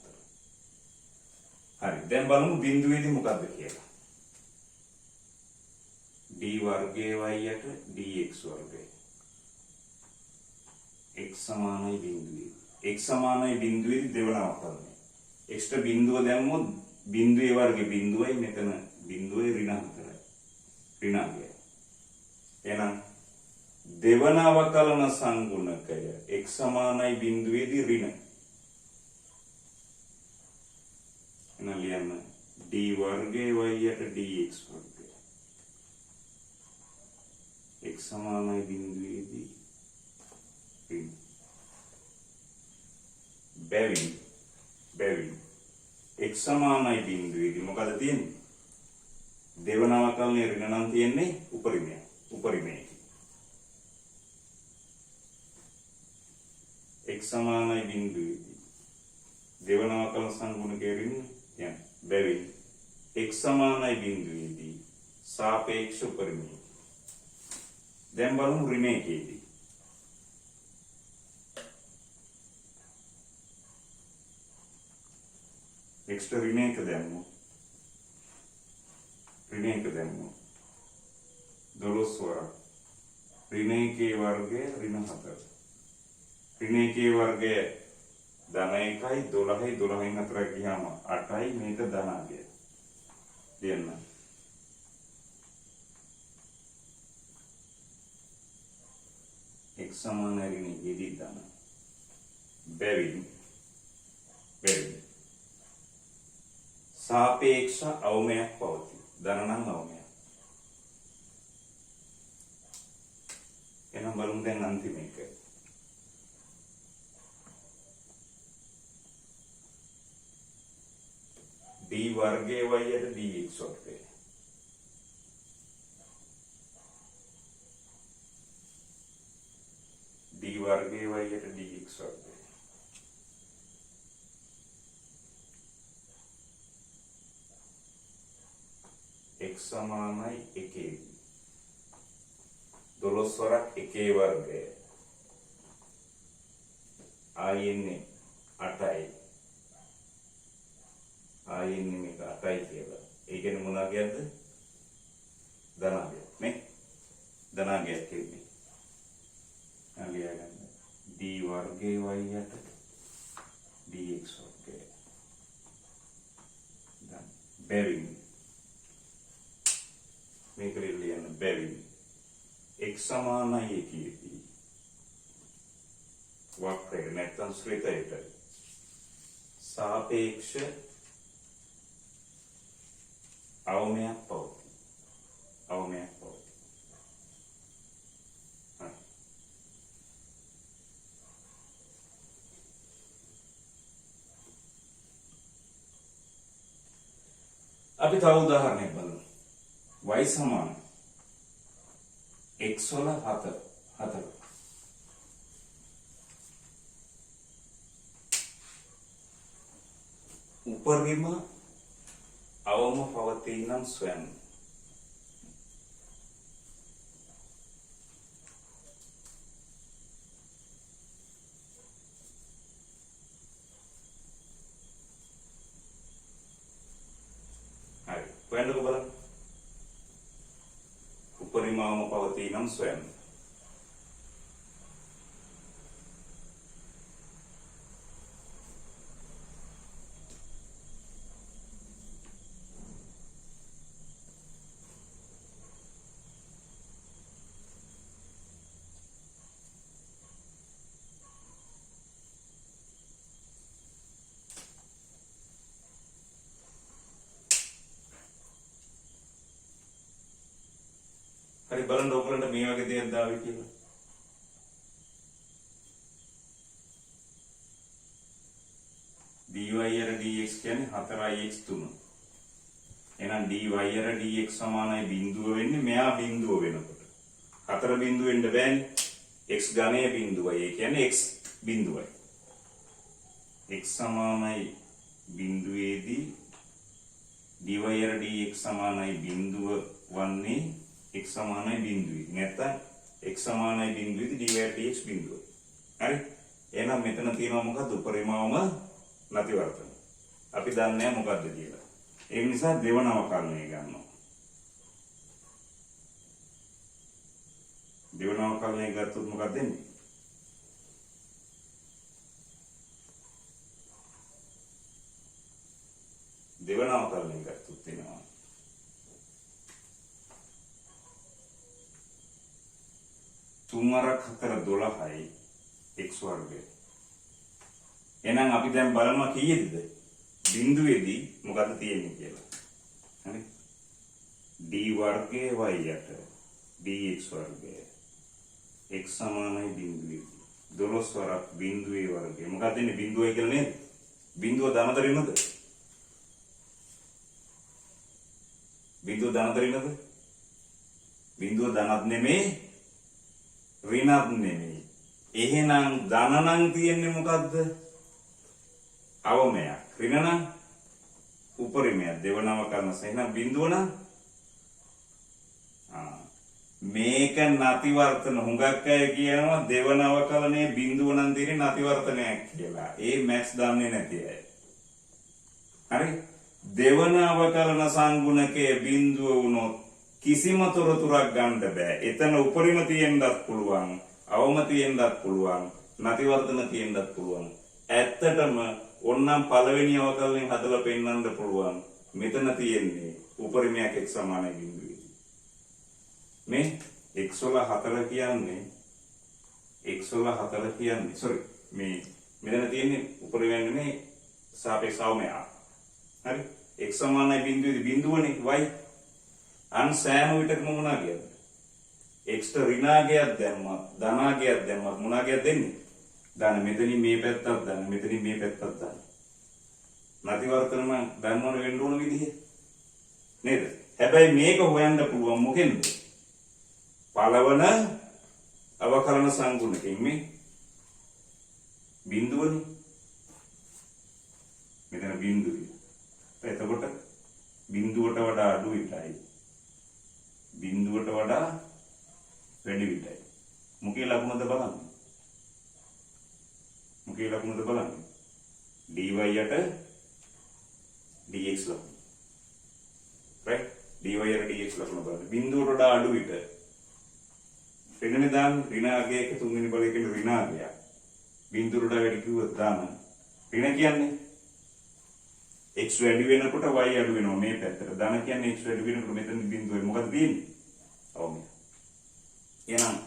S1: 4. හරි දැන් බලමු බිඳුවේදී මොකක්ද කියලා. d වර්ගය y යට dx වර්ගය x සමානයි බිඳුවේ. x සමානයි බිඳුවේදී දෙවන අවකලනය. x ට බිඳුව දැම්මොත් බිඳුවේ වර්ගය බිඳුවයි මෙතන බිඳුවේ ඍණ 4යි. ඍණ 9යි. එහෙනම් දෙවන අවකලන සංගුණකය x සමානයි බිඳුවේදී ඍණ. එහෙනම් ලියන්න d වර්ගයේ y යට dx වර්ගය. x සමානයි බිඳුවේදී ඍණ. බැවින් x සමානයි බිඳුවේදී මොකද තියෙන්නේ? දෙවන අවකලනයේ ඍණ නම් තියෙන්නේ උපරිමයේ. x සමානයි බිඳුවේදී දෙවන අවකලන සංගුණකයේ ඍණ යන බැවින් x සමානයි බිඳුවේදී සාපේක්ෂ උපරිමයේ. දැන් බලමු ඍණයකේදී. x ට ඍණයක දැම්මොත් 12 වරක් ඍණයකේ වර්ගය ඍණ 4. ඍණයකේ වර්ගය ධන 1යි 12යි 12න් 4ක් ගියාම 8යි මේක ධනාගය. දෙන්න. x සමාන ඍණයේදී ධන. බැවින් සාපේක්ෂ අවමයක් පවතී. ධන නම් අවමයක්. එහෙනම් බලමු දැන් අන්තිම එක. d වර්ගයේ y යට dx වර්ගය. d වර්ගයේ y යට dx වර්ගය. x සමානයි 1දී 12 වරක් 1 වර්ගය ආයෙන්නේ 8යි ආයෙන්නේ මේක 8යි කියලා. ඒ කියන්නේ මොනවා කියද්ද? ධනාගය නේ. ධනාගයක් කියන්නේ අලියා ගන්න d වර්ගයේ y යට dx වර්ගය. දැන් බැවින් මේක ලියන්න බැවින් x සමානයි 1දී වක්‍රය නැත්නම් ශ්‍රිතයට සාපේක්ෂ අවමයක් පවතී. අපි තව උදාහරණයක් බලමු. y සමාන x වල 4 උපරිම අවම පවතී නම් ස්වයං. හරි. හොයන්නකෝ බලන්න. උපරිම අවම පවතී නම් ස්වයං. හරි බලන්න ඔයගලන්ට මේ වගේ දෙයක් දාවි කියලා. dy අර dx කියන්නේ 4ix 3. එහෙනම් dy අර dx සමානයි බිඳුව වෙන්නේ මෙයා බිඳුව වෙනකොට. 4 බිඳුව වෙන්න බෑනේ. x ඝනයේ බිඳුවයි. ඒ කියන්නේ x බිඳුවයි. x සමානයි බිඳුවේදී dy අර dx සමානයි බිඳුව වන්නේ x සමානයි බිඳුවයි. නැත්නම් x සමානයි බිඳුවේදී dy dx බිඳුව. හරි? එහෙනම් මෙතන තියෙනවා මොකද්ද? උපරිමවම නැතිවර්තන. අපි දන්නේ මොකද්ද කියලා. ඒ නිසා දෙවන අවකලනය ගන්නවා. දෙවන අවකලනය ගත්තොත් මොකක්ද වෙන්නේ? 3 4 12යි x වර්ගය. එහෙනම් අපි දැන් බලනවා කීයේද? බිඳුවේදී මොකද්ද තියෙන්නේ කියලා. හරි? d වර්ගයේ y යට dx වර්ගය x සමානයි බිඳුවේදී 12 වරක් බිඳුවේ වර්ගය. මොකක්ද එන්නේ බිඳුවයි කියලා නේද? බිඳුව ධනතරිනද? බිඳුව ධනතරිනද? බිඳුව ධනත් නෙමෙයි ඍණත් නෙමෙයි. එහෙනම් ධන නම් තියෙන්නේ මොකද්ද? අවමයක්. ඍණ නම් උපරිමයක්. දෙවනම කරන එහෙනම් බිඳුව නම් මේක නැතිවර්තන හුඟක් අය කියනවා දෙවන අවකලනයේ බිඳුව නම් තියෙන්නේ නැතිවර්තනයක් කියලා. ඒ මැක්ස් දන්නේ නැති අය. හරි? දෙවන අවකලන සංගුණකයේ බිඳුව වුණොත් කිසිම තොරතුරක් ගන්න බෑ. එතන උපරිම තියෙන්නත් පුළුවන්, අවම තියෙන්නත් පුළුවන්, නැතිවර්තන තියෙන්නත් පුළුවන්. ඇත්තටම ඕන්නම් පළවෙනි අවකලනයෙන් හදලා පෙන්නන්න පුළුවන්. මෙතන තියෙන්නේ උපරිමයක් x සමානයි බිඳුවේ. මේ x වල 4 කියන්නේ sorry මේ මෙතන තියෙන්නේ උපරිමයක් නෙමෙයි සාපේක්ෂ අවමයක්. හරි? x සමානයි බිඳුවේදී බිඳුවනේ y අන් සෑම විටකම මොනවා කියද? x ට ඍණාගයක් දැම්මත් ධනාගයක් දැම්මත් මොනාගයක් දෙන්නේ? ධන මෙතනින් මේ පැත්තක් ධන මෙතනින් මේ පැත්තක් ධන. නැතිවර්තනම දැම්මොන වෙන්න ඕන විදිහ නේද? හැබැයි මේක හොයන්න පුළුවන් මොකෙන්ද? පළවන අවකලන සංගුණකෙන් මේ බිඳුවනේ. මෙතන බිඳුවයි. එතකොට බිඳුවට වඩා අඩු විතරයි. බිඳුවට වඩා වැඩි විතරයි. මොකේ ලකුණද බලන්න. මොකේ ලකුණද බලන්න. dy යට dx ලකුණ. right? dy යට dx ලකුණ බලන්න. බිඳුවට වඩා අඩු විතර. ඍණනේ දාන්න ඍණාගයක තුන්වෙනි බලයකින් ඍණාගයක්. බිඳුවට වැඩි කිව්වොත් දාන්න. ඍණ කියන්නේ x වැඩි වෙනකොට y අඩු වෙනවා මේ පැත්තට. ධන කියන්නේ x වැඩි වෙනකොට මෙතන බිඳුවේ මොකද තියෙන්නේ? අවම. එහෙනම්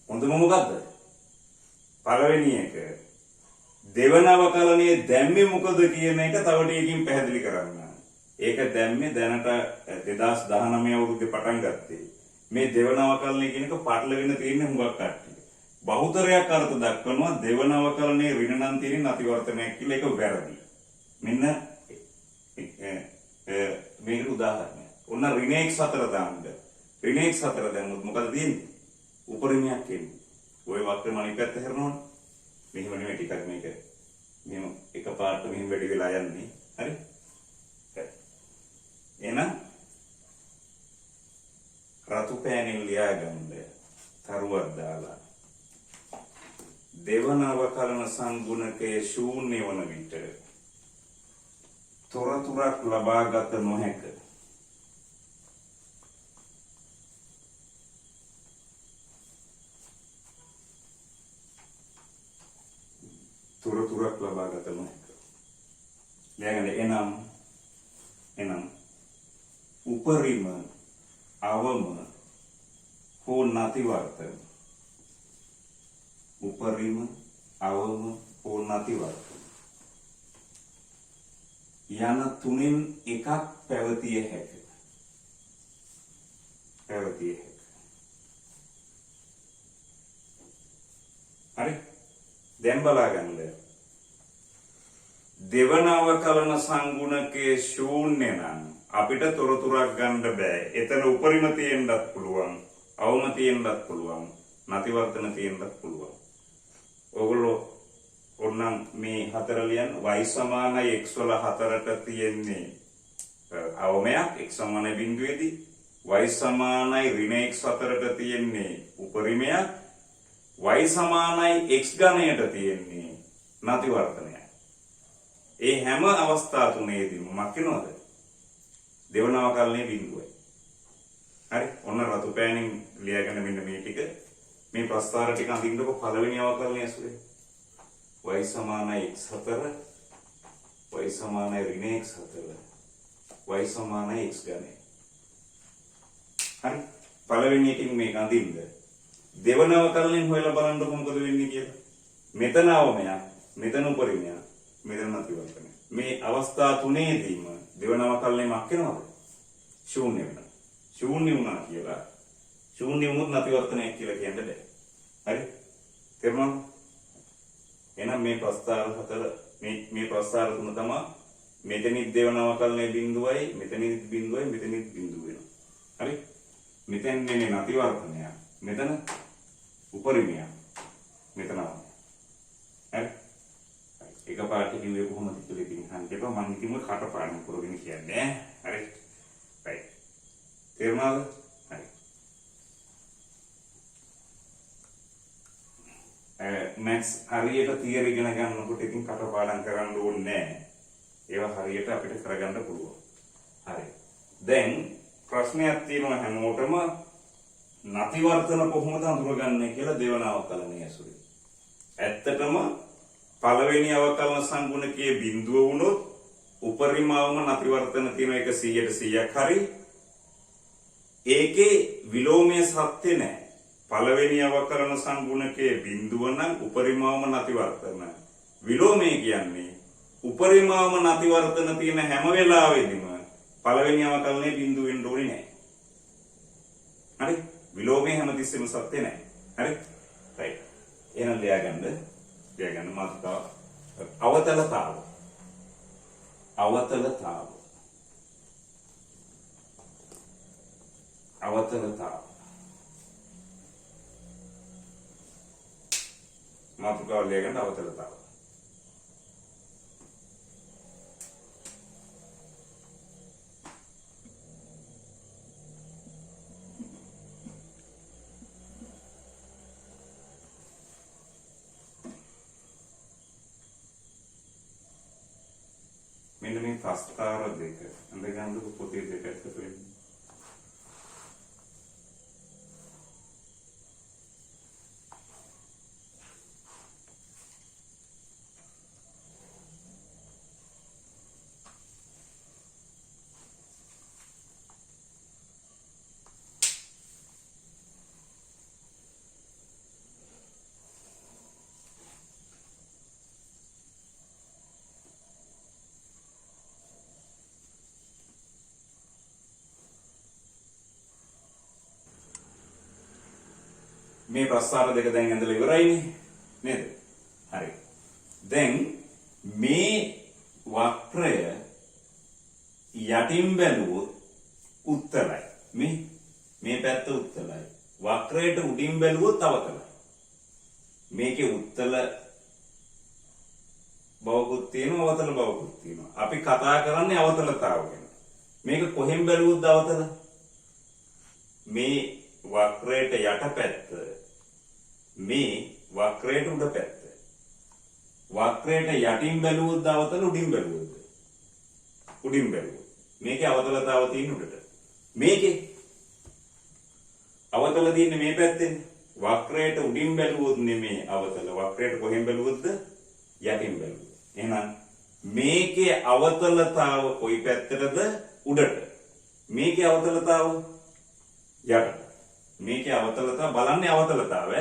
S1: හොඳම මොකද්ද? පළවෙනි එක. දෙවන අවකලනයේ දැම්මේ මොකද කියන එක තව ටිකකින් පැහැදිලි කරන්න. ඒක දැම්මේ දැනට 2019 අවුරුද්දේ පටන් ගත්තේ. මේ දෙවන අවකලනය කියන එක පාටලගෙන තියෙන්නේ හුඟක් කට්ටිය. බහුතරයක් අර්ථ දක්වනවා දෙවන අවකලනයේ ඍණ නම් තියෙන නැතිවර්තනයක් කියලා. ඒක වැරදි. මෙන්න මේකට උදාහරණයක්. ඔන්න ඍණ x4 දාන්න. ඍණ x4 දැම්මොත් මොකද තියෙන්නේ? උපරිමයක් එන්නේ. ඔය වක්‍රම අනිත් පැත්ත හැරෙනවනේ. මෙහෙම නෙමෙයි ටිකක් මේක. මෙහෙම එකපාරට මෙහෙම වැඩි වෙලා යන්නේ. හරි? එහෙනම් රතු පෑනින් ලියාගන්න තරුවක් දාලා දෙවන අවකලන සංගුණකයේ ශූන්‍ය වන විට තොරතුරක් ලබාගත නොහැක. තොරතුරක් ලබාගත නොහැක. ලියාගන්න. එනම් උපරිම අවම හෝ නැතිවර්තන. උපරිම අවම හෝ නැතිවර්තන යන තුනෙන් එකක් පැවතිය හැකිය. හරි? දැන් බලගන්න. දෙවන අවකලන සංගුණකයේ ශූන්‍ය නම් අපිට තොරතුරක් ගන්න බෑ. එතන උපරිම තියෙන්නත් පුළුවන්, අවම තියෙන්නත් පුළුවන්, නැතිවර්තන තියෙන්නත් පුළුවන්. ඕගොල්ලෝ ඔන්නම් මේ 4 ලියන්න. y සමානයි x වල 4ට තියෙන්නේ අවමයක් x සමානයි බිඳුවේදී, y සමානයි ඍණ x 4ට තියෙන්නේ උපරිමයක්, y සමානයි x ඝනයට තියෙන්නේ නැතිවර්තනයක්. ඒ හැම අවස්ථා තුනේදීම මොකක් වෙනවද? දෙවන අවකලනයේ බිඳුවයි. හරි? ඔන්න රතු පෑනින් ලියාගෙන මෙන්න මේ ටික මේ ප්‍රස්තාර ටික අඳින්නකො පළවෙනි අවකලනය ඇසුරේ. y සමානයි x4, y සමානයි ඍණ x4, y සමානයි x ඝනය. හරි? පළවෙනි එකකින් මේක අඳින්න. දෙවන අවකලනයෙන් හොයලා බලන්නකො මොකද වෙන්නේ කියලා. මෙතන අවමයක්, මෙතන උපරිමයක්, මෙතන නැතිවර්තනය. මේ අවස්ථා තුනේදීම දෙවන අවකලනය මක් වෙනවද? ශූන්‍ය වෙනවා. ශූන්‍ය වුණා කියලා ශූන්‍ය වුණොත් නැතිවර්තනයක් කියලා කියන්න බෑ. හරි? තේරුණාද? එහෙනම් මේ ප්‍රස්තාර හතර මේ ප්‍රස්තාර තුන තමයි මෙතනින් දෙවන අවකලනයේ බිඳුවයි මෙතනින් බිඳුවයි මෙතනින් බිඳුව වෙනවා. හරි? මෙතෙන් මෙන්නේ නැතිවර්තනය. මෙතන උපරිමය. මෙතන හරි? එක පාට කිව්වේ කොහොමද කියලා ඉතින් අහන්න එපා. මම ඉතින්ම කටපාඩම් කරගෙන කියන්නේ. හරි? right. තේරුණාද? හරි. මැක්ස් හරියට තියරි ඉගෙන ගන්නකොට ඉතින් කටපාඩම් කරන්න ඕනේ නැහැ. ඒවා හරියට අපිට කරගන්න පුළුවන්. හරි. දැන් ප්‍රශ්නයක් තියෙනවා හැමෝටම නැතිවර්තන කොහොමද හඳුනගන්නේ කියලා දෙවන අවකලනය ඇසුරින්. ඇත්තටම පළවෙනි අවකලන සංගුණකයේ බිඳුව වුණොත් උපරිමවම නැතිවර්තන තියෙන එක 100%ක් හරි. ඒකේ විලෝමයේ සත්‍ය නැහැ. පළවෙනි අවකලන සංගුණකයේ බිඳුව නම් උපරිමවම නැතිවර්තන. විලෝමයේ කියන්නේ උපරිමවම නැතිවර්තන තියෙන හැම වෙලාවෙදිම පළවෙනි අවකලනයේ බිඳුව වෙන්න ඕනේ නැහැ. හරි? විලෝමයේ හැමතිස්සෙම සත්‍ය නැහැ. හරි? right. එහෙනම් ලියාගන්න මාතෘකාව අවතලතාව. මාතෘකාව ලියාගන්න අවතලතාව. මෙන්න මේ ප්‍රස්තාර දෙක අඳගන්නකො පොතේ දෙක එකතු වෙන්නේ. මේ ප්‍රස්තාර දෙක දැන් ඇඳලා ඉවරයිනේ නේද? හරි. දැන් මේ වක්‍රය යටින් බැලුවොත් උත්තරයි. මේ පැත්ත උත්තරයි. වක්‍රයට උඩින් බැලුවොත් අවතලයි. මේකේ උත්තර බවකුත් තියෙනවා අවතල බවකුත් තියෙනවා. අපි කතා කරන්නේ අවතලතාව ගැන. මේක කොහෙන් බැලුවොත් අවතල? මේ වක්‍රයට යටපැත්ත මේ වක්‍රයට උඩ පැත්ත. වක්‍රයට යටින් බැලුවොත් අවතල උඩින් බැලුවොත් උඩින් බැලුවොත් මේකේ අවතලතාව තියෙන උඩට. මේකේ අවතල තියෙන්නේ මේ පැත්තෙන්. වක්‍රයට උඩින් බැලුවොත් නෙමේ අවතල. වක්‍රයට කොහෙන් බැලුවොත්ද? යටින් බැලුවොත්. එහෙනම් මේකේ අවතලතාව කොයි පැත්තටද? උඩට. මේකේ අවතලතාව යටට. මේකේ අවතලතාව බලන්නේ අවතලතාව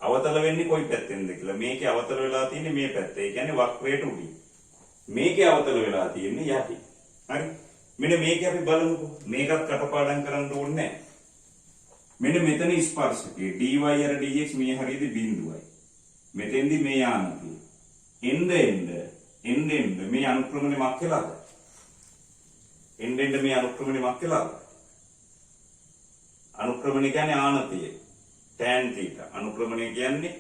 S1: අවතල වෙන්නේ කොයි පැත්තෙන්ද කියලා. මේකේ අවතල වෙලා තියෙන්නේ මේ පැත්තේ. ඒ කියන්නේ වක්‍රයට උඩින්. මේකේ අවතල වෙලා තියෙන්නේ යටින්. හරි? මෙන්න මේක අපි බලමුකෝ. මේකත් කටපාඩම් කරන්න ඕනේ නැහැ. මෙන්න මෙතන ස්පර්ශකයේ dy අර dx මේ හරියද බිඳුවයි. මෙතෙන්දි මේ ආනතිය. එන්න මේ අනුක්‍රමණය මක් වෙලාද? එන්න මේ අනුක්‍රමණය මක් වෙලාද? අනුක්‍රමණය කියන්නේ ආනතිය. tan theta. අනුක්‍රමණය කියන්නේ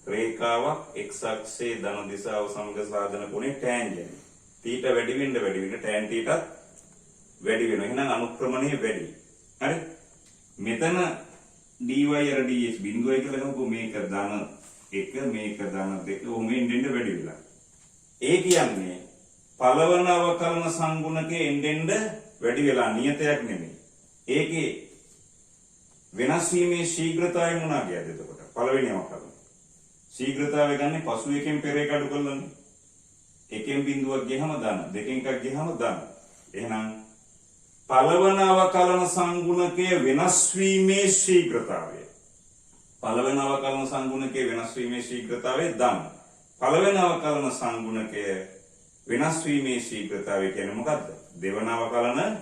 S1: රේඛාවක් x අක්ෂයේ ධන දිශාව සමග සාධන කොනේ tangent. theta වැඩි වෙන්න tan theta වැඩි වෙනවා. එහෙනම් අනුක්‍රමණය වැඩි. හරි? මෙතන dy අර dx බිඳුවයි කියලා ගමු. මේක ධන 1 මේක ධන 2 ඔහොම එන්න වැඩි වෙලා. ඒ කියන්නේ පළවන අවකලන සංගුණකේ එන්න වැඩි වෙලා නියතයක් නෙමෙයි. ඒකේ වෙනස් වීමේ ශීඝ්‍රතාවය මොනවාද එතකොට? පළවෙනි අවකලන. ශීඝ්‍රතාවය ගන්න පසු එකෙන් පෙර එක අඩු කරලානේ. එකෙන් බිඳුවක් ගියහම ධන, දෙකෙන් එකක් ගියහම ධන. එහෙනම් පළවන අවකලන සංගුණකයේ වෙනස් වීමේ ශීඝ්‍රතාවය පළවෙනි අවකලන සංගුණකයේ වෙනස් වීමේ ශීඝ්‍රතාවය ධන. පළවෙනි අවකලන සංගුණකයේ වෙනස් වීමේ ශීඝ්‍රතාවය කියන්නේ මොකද්ද? දෙවන අවකලන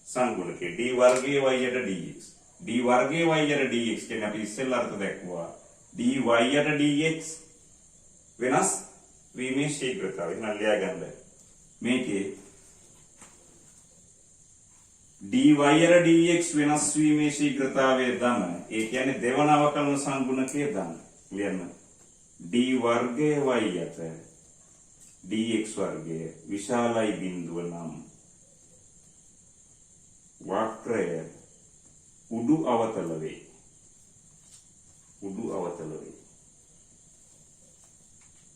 S1: සංගුණකයේ d වර්ගයේ y යට dx. d වර්ගයේ y යට dx කියන්නේ අපි ඉස්සෙල්ලා අර්ථ දැක්වුවා. dy යට dx වෙනස් වීමේ ශීඝ්‍රතාවය නම් ලියා ගන්න. මේකේ dy යට dx වෙනස් වීමේ ශීඝ්‍රතාවය ධන. ඒ කියන්නේ දෙවන අවකලන සංගුණකයේ ධන. ලියන්න. d වර්ගයේ y යට dx වර්ගය විශාලයි බිඳුව නම් වක්‍රය උඩු අවතල වේ. උඩු අවතල වේ.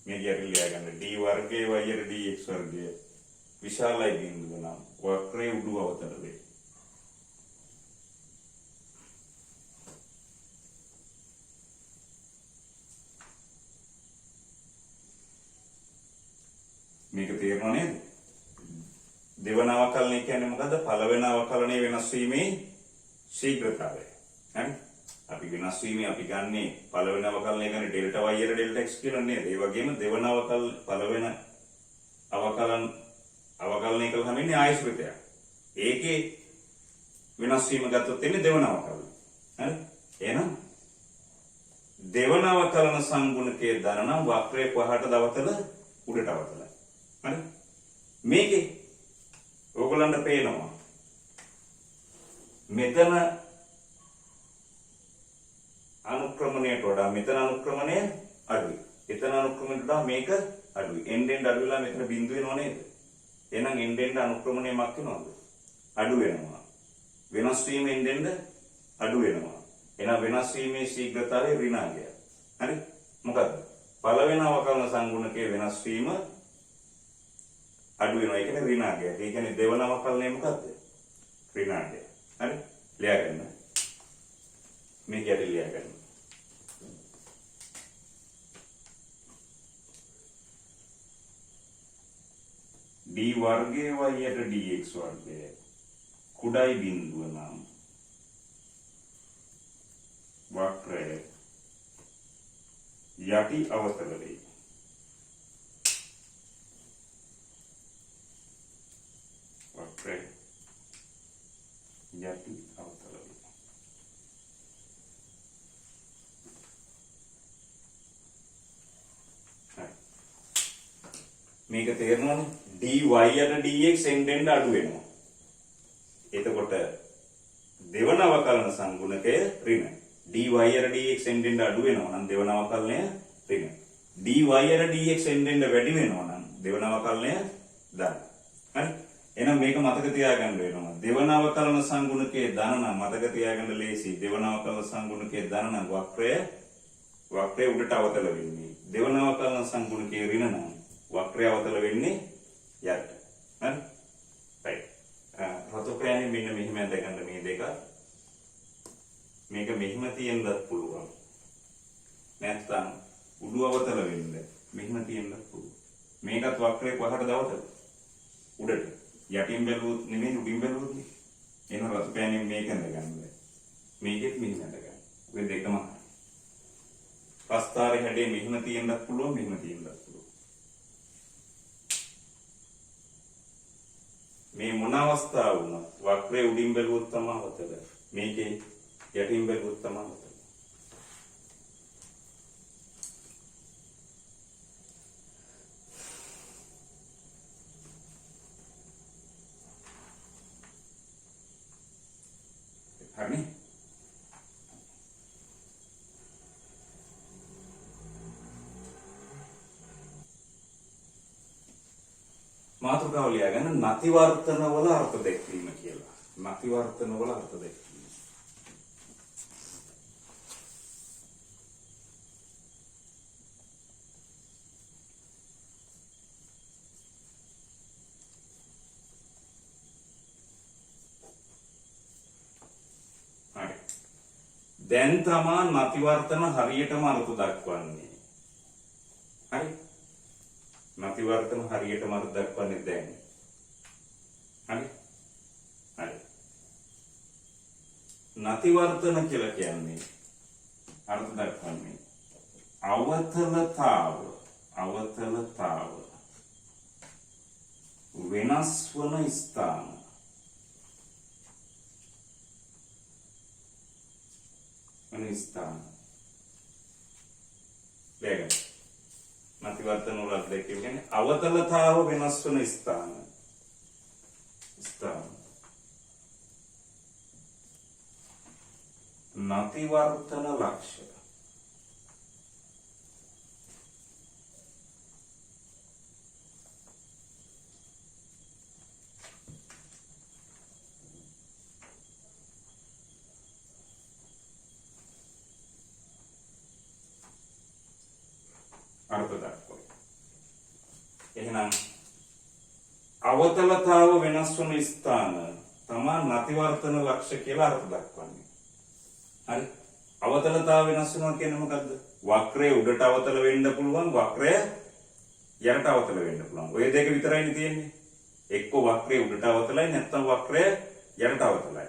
S1: මේ ගැටලු ලියා ගන්න. d වර්ගයේ y යට dx වර්ගය විශාලයි බිඳුව නම් වක්‍රය උඩු අවතල වේ. මේක තේරෙනව නේද? දෙවන අවකලනය කියන්නේ මොකද්ද? පළවෙනි අවකලනයේ වෙනස් වීමේ ශීඝ්‍රතාවය. හරි? අපි වෙනස් වීමේ අපි ගන්නේ පළවෙනි අවකලනය කියන්නේ ඩෙල්ටා y යට ඩෙල්ටා x කියලා නේද? ඒ වගේම දෙවන පළවෙනි අවකලනය කළාම ඉන්නේ ආයතනය. ඒකේ වෙනස් වීම ගත්තොත් එන්නේ දෙවන අවකලනය. හරි? එහෙනම් දෙවන අවකලන සංගුණකයේ ධන නම් වක්‍රයේ පහට දවතල උඩට අවතලයි. හරි? මේකේ ඕගොල්ලන්ට පේනවා මෙතන අනුක්‍රමණයට වඩා මෙතන අනුක්‍රමණය අඩුයි. එතන අනුක්‍රමණයට වඩා මේක අඩුයි. එන්නෙන් අඩු වෙලා මෙතන බිඳු වෙනව නේද? එහෙනම් එන්නෙන් අනුක්‍රමණය මක් වෙනවද? අඩු වෙනවා. වෙනස් වීම එන්නෙන් අඩු වෙනවා. එහෙනම් වෙනස් වීමේ ශීඝ්‍රතාවය ඍණාංගය. හරි? මොකද්ද? පළවෙනි අවකලන සංගුණකයේ වෙනස් වීම අඩු වෙනවා. ඒ කියන්නේ ඍණාංගය. ඒ කියන්නේ දෙවන අවකලනය මොකද්ද? ඍණාංගය. හරි? ලියා ගන්න. මේක යට ලියා ගන්න. d වර්ගයේ y යට dx වර්ගය කුඩායි බිඳුව නම් වක්‍රය යටි අවතල වේ. වක්‍රය යටි අවතල වේ. මේක තේරෙනවනේ? dy යට dx එන්නෙන් අඩු වෙනවා. එතකොට දෙවන අවකලන සංගුණකය ඍණ. dy යට dx එන්නෙන් අඩු වෙනවා නම් දෙවන අවකලනය ඍණ. dy යට dx එන්නෙන් වැඩි වෙනවා නම් දෙවන අවකලනය ධන. හරි? එහෙනම් මේක මතක තියාගන්න වෙනවා. දෙවන අවකලන සංගුණකයේ ධන නම් මතක තියාගන්න ලේසි. දෙවන අවකලන සංගුණකයේ ධන නම් වක්‍රය උඩට අවතල වෙන්නේ. දෙවන අවකලන සංගුණකයේ ඍණ නම් වක්‍රය අවතල වෙන්නේ යට. හරි? right. රතු පෑනේ මෙන්න මෙහෙම ඇඳගන්න මේ දෙක. මේක මෙහෙම තියෙන්නත් පුළුවන්. නැත්නම් උඩු අවතල වෙන්න මෙහෙම තියෙන්නත් පුළුවන්. මේකත් වක්‍රයේ පහට දවතල. උඩට. යටින් බැලුවොත් නෙමෙයි උඩින් බැලුවොත් නේ. එහෙනම් රතු පෑනේ මේක ඇඳගන්න. මේකෙත් මෙහෙම ඇඳගන්න. ඔය දෙකම. පස්තාරේ හැඩේ මෙහෙම තියෙන්නත් පුළුවන් මෙහෙම තියෙන්නත් පුළුවන්. මේ මොන අවස්ථාව වුණත් වක්‍රයේ උඩින් බැලුවොත් තමයි අවතල. මේකේ යටින් බැලුවොත් තමයි අවතල. හරිනේ? මාතෘකාව ලියා ගන්න නතිවර්තනවල අර්ථ දැක්වීම කියලා. නතිවර්තනවල අර්ථ දැක්වීම. හරි. දැන් තමා නතිවර්තන හරියටම අර්ථ දක්වන්නේ. හරි? නතිවර්තන හරියටම අර්ථ දක්වන්නේ දැන්. හරි? හරි. නතිවර්තන කියලා කියන්නේ අර්ථ දක්වන්නේ අවතලතාව වෙනස් වන ස්ථාන. බැග මතිවර්තන වල දැක්කේ කියන්නේ අවතලතාව වෙනස් වන ස්ථාන. නතිවර්තන ලක්ෂ්‍ය. අර්ථ දක්වයි. එහෙනම් අවතලතාව වෙනස් වන ස්ථාන තමයි නතිවර්තන ලක්ෂ්‍ය කියලා අර්ථ දක්වන්නේ. හරි. අවතලතාව වෙනස් වෙනවා කියන්නේ මොකද්ද? වක්‍රය උඩට අවතල වෙන්න පුළුවන්, වක්‍රය යටට අවතල වෙන්න පුළුවන්. ඔය දෙක විතරයිනේ තියෙන්නේ. එක්ක වක්‍රය උඩට අවතලයි නැත්නම් වක්‍රය යටට අවතලයි.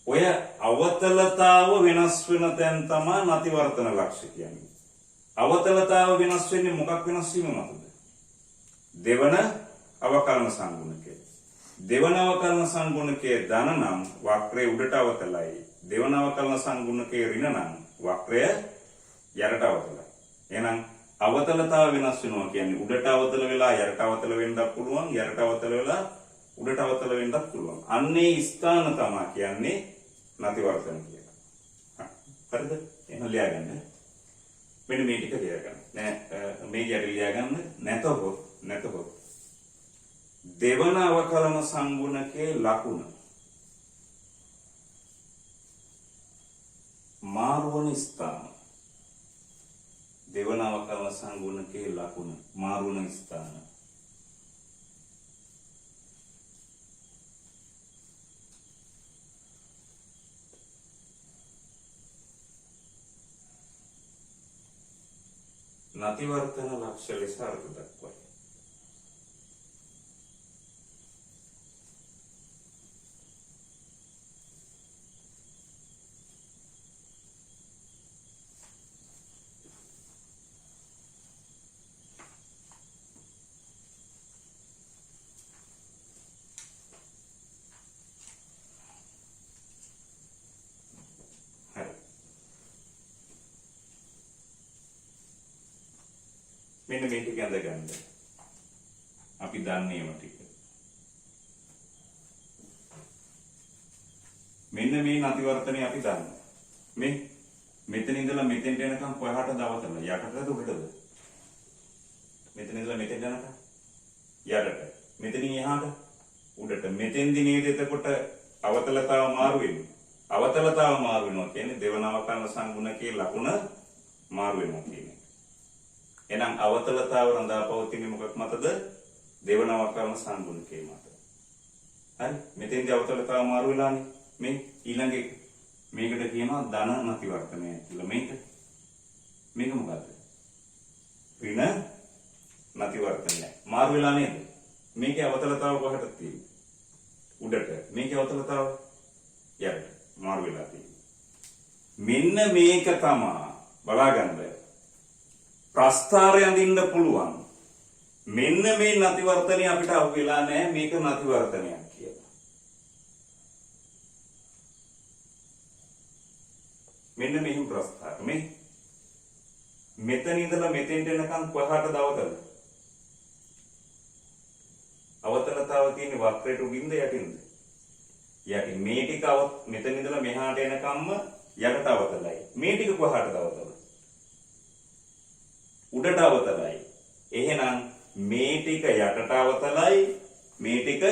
S1: ඔය අවතලතාව වෙනස් වෙන තැන තමයි නතිවර්තන ලක්ෂ්‍ය කියන්නේ. අවතලතාව වෙනස් වෙන්නේ මොකක් වෙනස් වීම මතද? දෙවන අවකලන සංගුණකය. දෙවන අවකලන සංගුණකයේ ධන නම් වක්‍රය උඩට අවතලයි. දෙවන අවකලන සංගුණකයේ ඍණ නම් වක්‍රය යටට අවතලයි. එහෙනම් අවතලතාව වෙනස් වෙනවා කියන්නේ උඩට අවතල වෙලා යටට අවතල වෙන්නත් පුළුවන්, යටට අවතල වෙලා උඩට අවතල වෙන්නත් පුළුවන්. අන්නේ ස්ථාන තමයි කියන්නේ නතිවර්තන කියලා. හරිද? එහෙනම් ලියාගන්න. මෙන්න මේ ටික ලියාගන්න. නෑ මේ ගැටි ලියාගන්න නැතහොත් දෙවන අවකලන සංගුණකයේ ලකුණ මාරුවන ස්ථාන. දෙවන අවකලන සංගුණකයේ ලකුණ මාරුවන ස්ථාන. නතිවර්තන ලක්ෂ්‍ය ලෙස අර්ථ දක්වයි. මෙන්න මේ ටික අඳගන්න. අපි දන්නේ ඒවා ටික. මෙන්න මේ නතිවර්තනය අපි දන්නවා. මේ මෙතන ඉඳලා මෙතෙන්ට යනකම් කොහාටද අවතල? යටටද උඩටද? මෙතන ඉඳලා මෙතෙන්ට යනකම් යටට. මෙතනින් එහාට උඩට. මෙතෙන්දි නේද එතකොට අවතලතාව මාරු වෙන්නේ. අවතලතාව මාරු වෙනවා කියන්නේ දෙවන අවකලන සංගුණකයේ ලකුණ මාරු වෙනවා කියන්නේ. එහෙනම් අවතලතාව රඳා පවතින්නේ මොකක් මතද? දෙවන අවකලන සංගුණකයේ මත. හරි? මෙතෙන්දී අවතලතාව මාරු වෙලානේ. මේ ඊළඟ එක මේකට කියනවා ධන නතිවර්තනය කියලා. මේක මොකද්ද? ඍණ නතිවර්තනය. මාරු වෙලා නේද? මේකේ අවතලතාව කොහටද තියෙන්නේ? උඩට. මේකේ අවතලතාව යටට. මාරු වෙලා තියෙන්නේ. මෙන්න මේක තමයි බලාගන්න. ප්‍රස්ථාරය අඳින්න පුළුවන්. මෙන්න මේ නතිවර්තනය අපිට අහු වෙලා නැහැ. මේක නතිවර්තනයක් කියලා. මෙන්න මෙහිම ප්‍රස්ථාර. මෙතන ඉඳලා මෙතෙන්ට එනකන් කොහාටද අවතල? අවතලතාව තියෙන වක්‍රයට උඩින්ද යටින්ද? යටින්. මේ ටික මෙතන ඉඳලා මෙහාට එනකම්ම යටට අවතලයි. මේ ටික කොහාටද අවතල? උඩට අවතලයි. එහෙනම් මේ ටික යටට අවතලයි, මේ ටික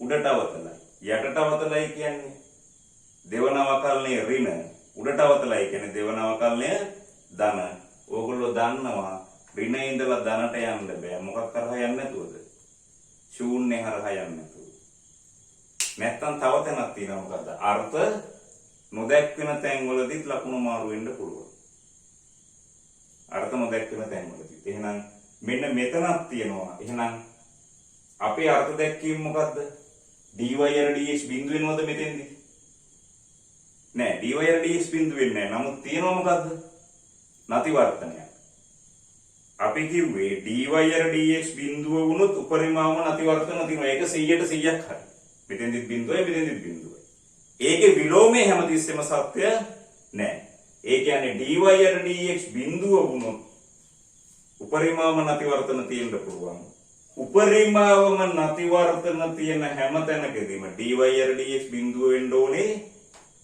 S1: උඩට අවතලයි. යටට අවතලයි කියන්නේ දෙවන අවකලනයේ ඍණ, උඩට අවතලයි කියන්නේ දෙවන අවකලනය ධන. ඕගොල්ලෝ දන්නවා ඍණ ඉඳලා ධනට යන්න බෑ. මොකක් කරා යන්නේ නැතුවද? ශූන්‍ය හරහා යන්නේ නැතුව. නැත්තම් තව තැනක් තියෙනවා මොකද්ද? අර්ථ නොදැක්වෙන තැන්වලදීත් ලකුණු මාරු වෙන්න පුළුවන්. අර්ථ නොදැක්වෙන තැන්වලදී. එහෙනම් මෙන්න මෙතනක් තියෙනවා. එහෙනම් අපේ අර්ථ දැක්වීම මොකද්ද? dy ds බිඳු වෙනවද මෙතෙන්දී? නෑ dy ds බිඳු වෙන්නේ නෑ. නමුත් තියෙනවා මොකද්ද? නැති වර්තනයක්. අපි කිව්වේ dy dx බිඳුව වුණොත් උපරිමවම නැති වර්තන තියෙනවා. ඒක 100ට 100ක් හරි. මෙතෙන්දිත් බිඳුවයි මෙතෙන්දිත් බිඳුවයි. ඒකේ විලෝමයේ හැමතිස්සෙම සත්‍ය නැහැ. ඒ කියන්නේ dy dx බිඳුව වුණොත් උපරිමවම නැති වර්තන තියෙන්න පුළුවන්. උපරිමවම නැති වර්තන තියෙන හැම තැනකදීම dy dx බිඳුව වෙන්න ඕනේ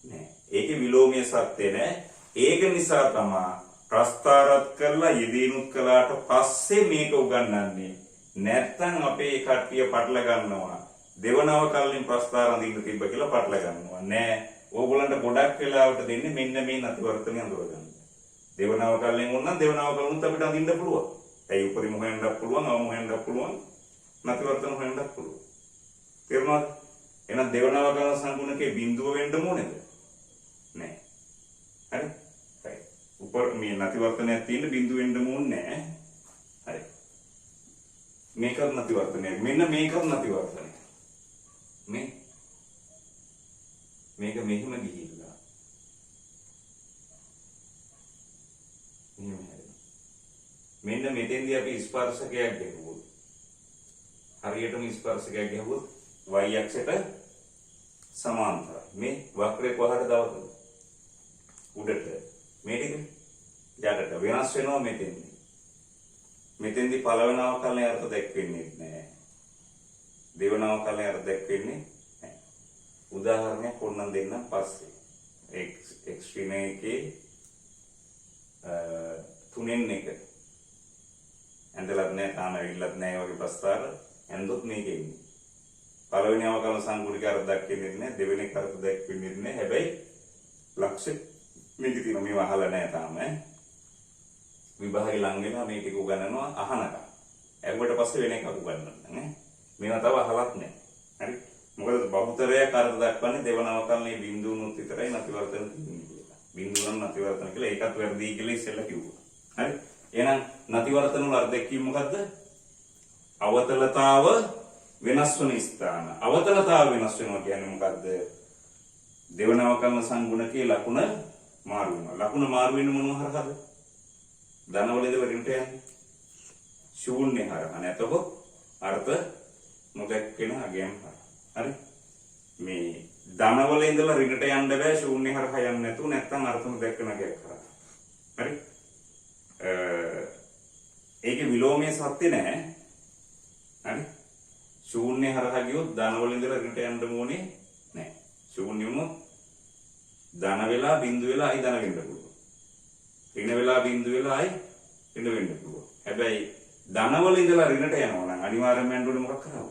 S1: නැහැ. ඒකේ විලෝමයේ සත්‍ය නැහැ. ඒක නිසා තමයි ප්‍රස්තාරත් කරලා යෙදීනුත් කළාට පස්සේ මේක උගන්වන්නේ. නැත්තම් අපේ කට්ටිය පටල ගන්නවා. දෙවනව කලින් ප්‍රස්තාර අඳින්න තිබ්බ කියලා පටල ගන්නවා. නෑ. ඕගොල්ලන්ට ගොඩක් වෙලාවට දෙන්නේ මෙන්න මේ නැතිවර්තනය අඳුරගන්න. දෙවනව කලින් වුණා දෙවනව කලින් අපිට අඳින්න පුළුවන්. ඒ උපරිම හොයන්නත් පුළුවන්, අවම හොයන්නත් පුළුවන්, නැතිවර්තන හොයන්නත් පුළුවන්. තේරුණාද? එහෙනම් දෙවනව කලින් සංගුණකේ බිඳුව වෙන්න ඕනේද? නෑ. හරි? උපර මේ නැතිවර්තනයක් තියෙන බිඳුව වෙන්න ඕනේ නැහැ. හරි. මේකත් නැතිවර්තනයක්. මෙන්න මේකත් නැතිවර්තනයක්. මේක මෙහෙම ගිහිල්ලා. මෙහෙම හැදෙනවා. මෙන්න මෙතෙන්දී අපි ස්පර්ශකයක් ගැහුවොත්. හරියටම ස්පර්ශකයක් ගැහුවොත් y අක්ෂයට සමාන්තරයි. මේ වක්‍රය කොහාටද දවසද? උඩට. මේ ටික යටට වෙනස් වෙනවා මෙතෙන්දී. මෙතෙන්දී පළවෙනි අවකලනයේ අර්ථ දැක්වෙන්නේ නැහැ. දෙවන අවකලනයේ අර්ථ දැක්වෙන්නේ නැහැ. උදාහරණයක් ඕනනම් දෙන්නම් පස්සේ. x ශ්‍රේණියේ තුනෙන් එක. ඇඳලත් නැහැ, තාම ඇවිල්ලත් නැහැ වගේ ප්‍රස්තාර ඇඳොත් මේකේ ඉන්නේ. පළවෙනි අවකලන සංගුණික අර්ථ දැක්වෙන්නේ නැහැ, දෙවෙනි අර්ථ දැක්වෙන්නේ නැහැ. හැබැයි ලක්ෂ මේක තියෙනවා මේව අහලා නැහැ තාම විභාගේ ලං වෙනවා මේ ටික උගන්වනවා අහනකම්. ඇහුවට පස්සේ වෙන එකක් උගන්වන්න නේ. මේවා තව අහලත් නැහැ. හරි. මොකද බහුතරයක් අර්ථ දක්වන්නේ දෙවන අවකලනයේ බිඳුනුත් විතරයි නැතිවර්තන තියෙන්නේ කියලා. බිඳුනම් නැතිවර්තන කියලා ඒකත් වැරදි කියලා ඉස්සෙල්ලා කිව්වා. හරි. එහෙනම් නැතිවර්තන වල අර්ථ දැක්වීම මොකද්ද? අවතලතාව වෙනස් වන ස්ථාන. අවතලතාව වෙනස් වෙනවා කියන්නේ මොකද්ද? දෙවන අවකලන සංගුණකේ ලකුණ මාරු වෙනවා. ලකුණ මාරු වෙන්නේ මොනවා හරහාද? ධනවල ඉඳලා ඍණට යන්නේ. ශූන්‍ය හරහා. නැතකොට අර්ථ නොදැක්කෙන අගයන් හරහා. හරි? මේ ධනවල ඉඳලා ඍණට යන්න බෑ ශූන්‍ය හරහා යන්නේ නැතුව නැත්නම් අර්ථ නොදැක්කෙන අගයක් හරහා. හරි? ඒකේ විලෝමයේ සත්‍ය නැහැ. හරි? ශූන්‍ය හරහා ගියොත් ධනවල ඉඳලා ඍණට යන්න ඕනේ නැහැ. ශූන්‍ය වුණොත් ධන වෙලා බිඳු වෙලා ආයි ධන වෙන්න පුළුවන්. ඍණ වෙලා බිඳු වෙලා ආයි ඍණ වෙන්න පුළුවන්. හැබැයි ධනවල ඉඳලා ඍණට යනවා නම් අනිවාර්යයෙන්ම යන්න ඕනේ මොකක් කරාද?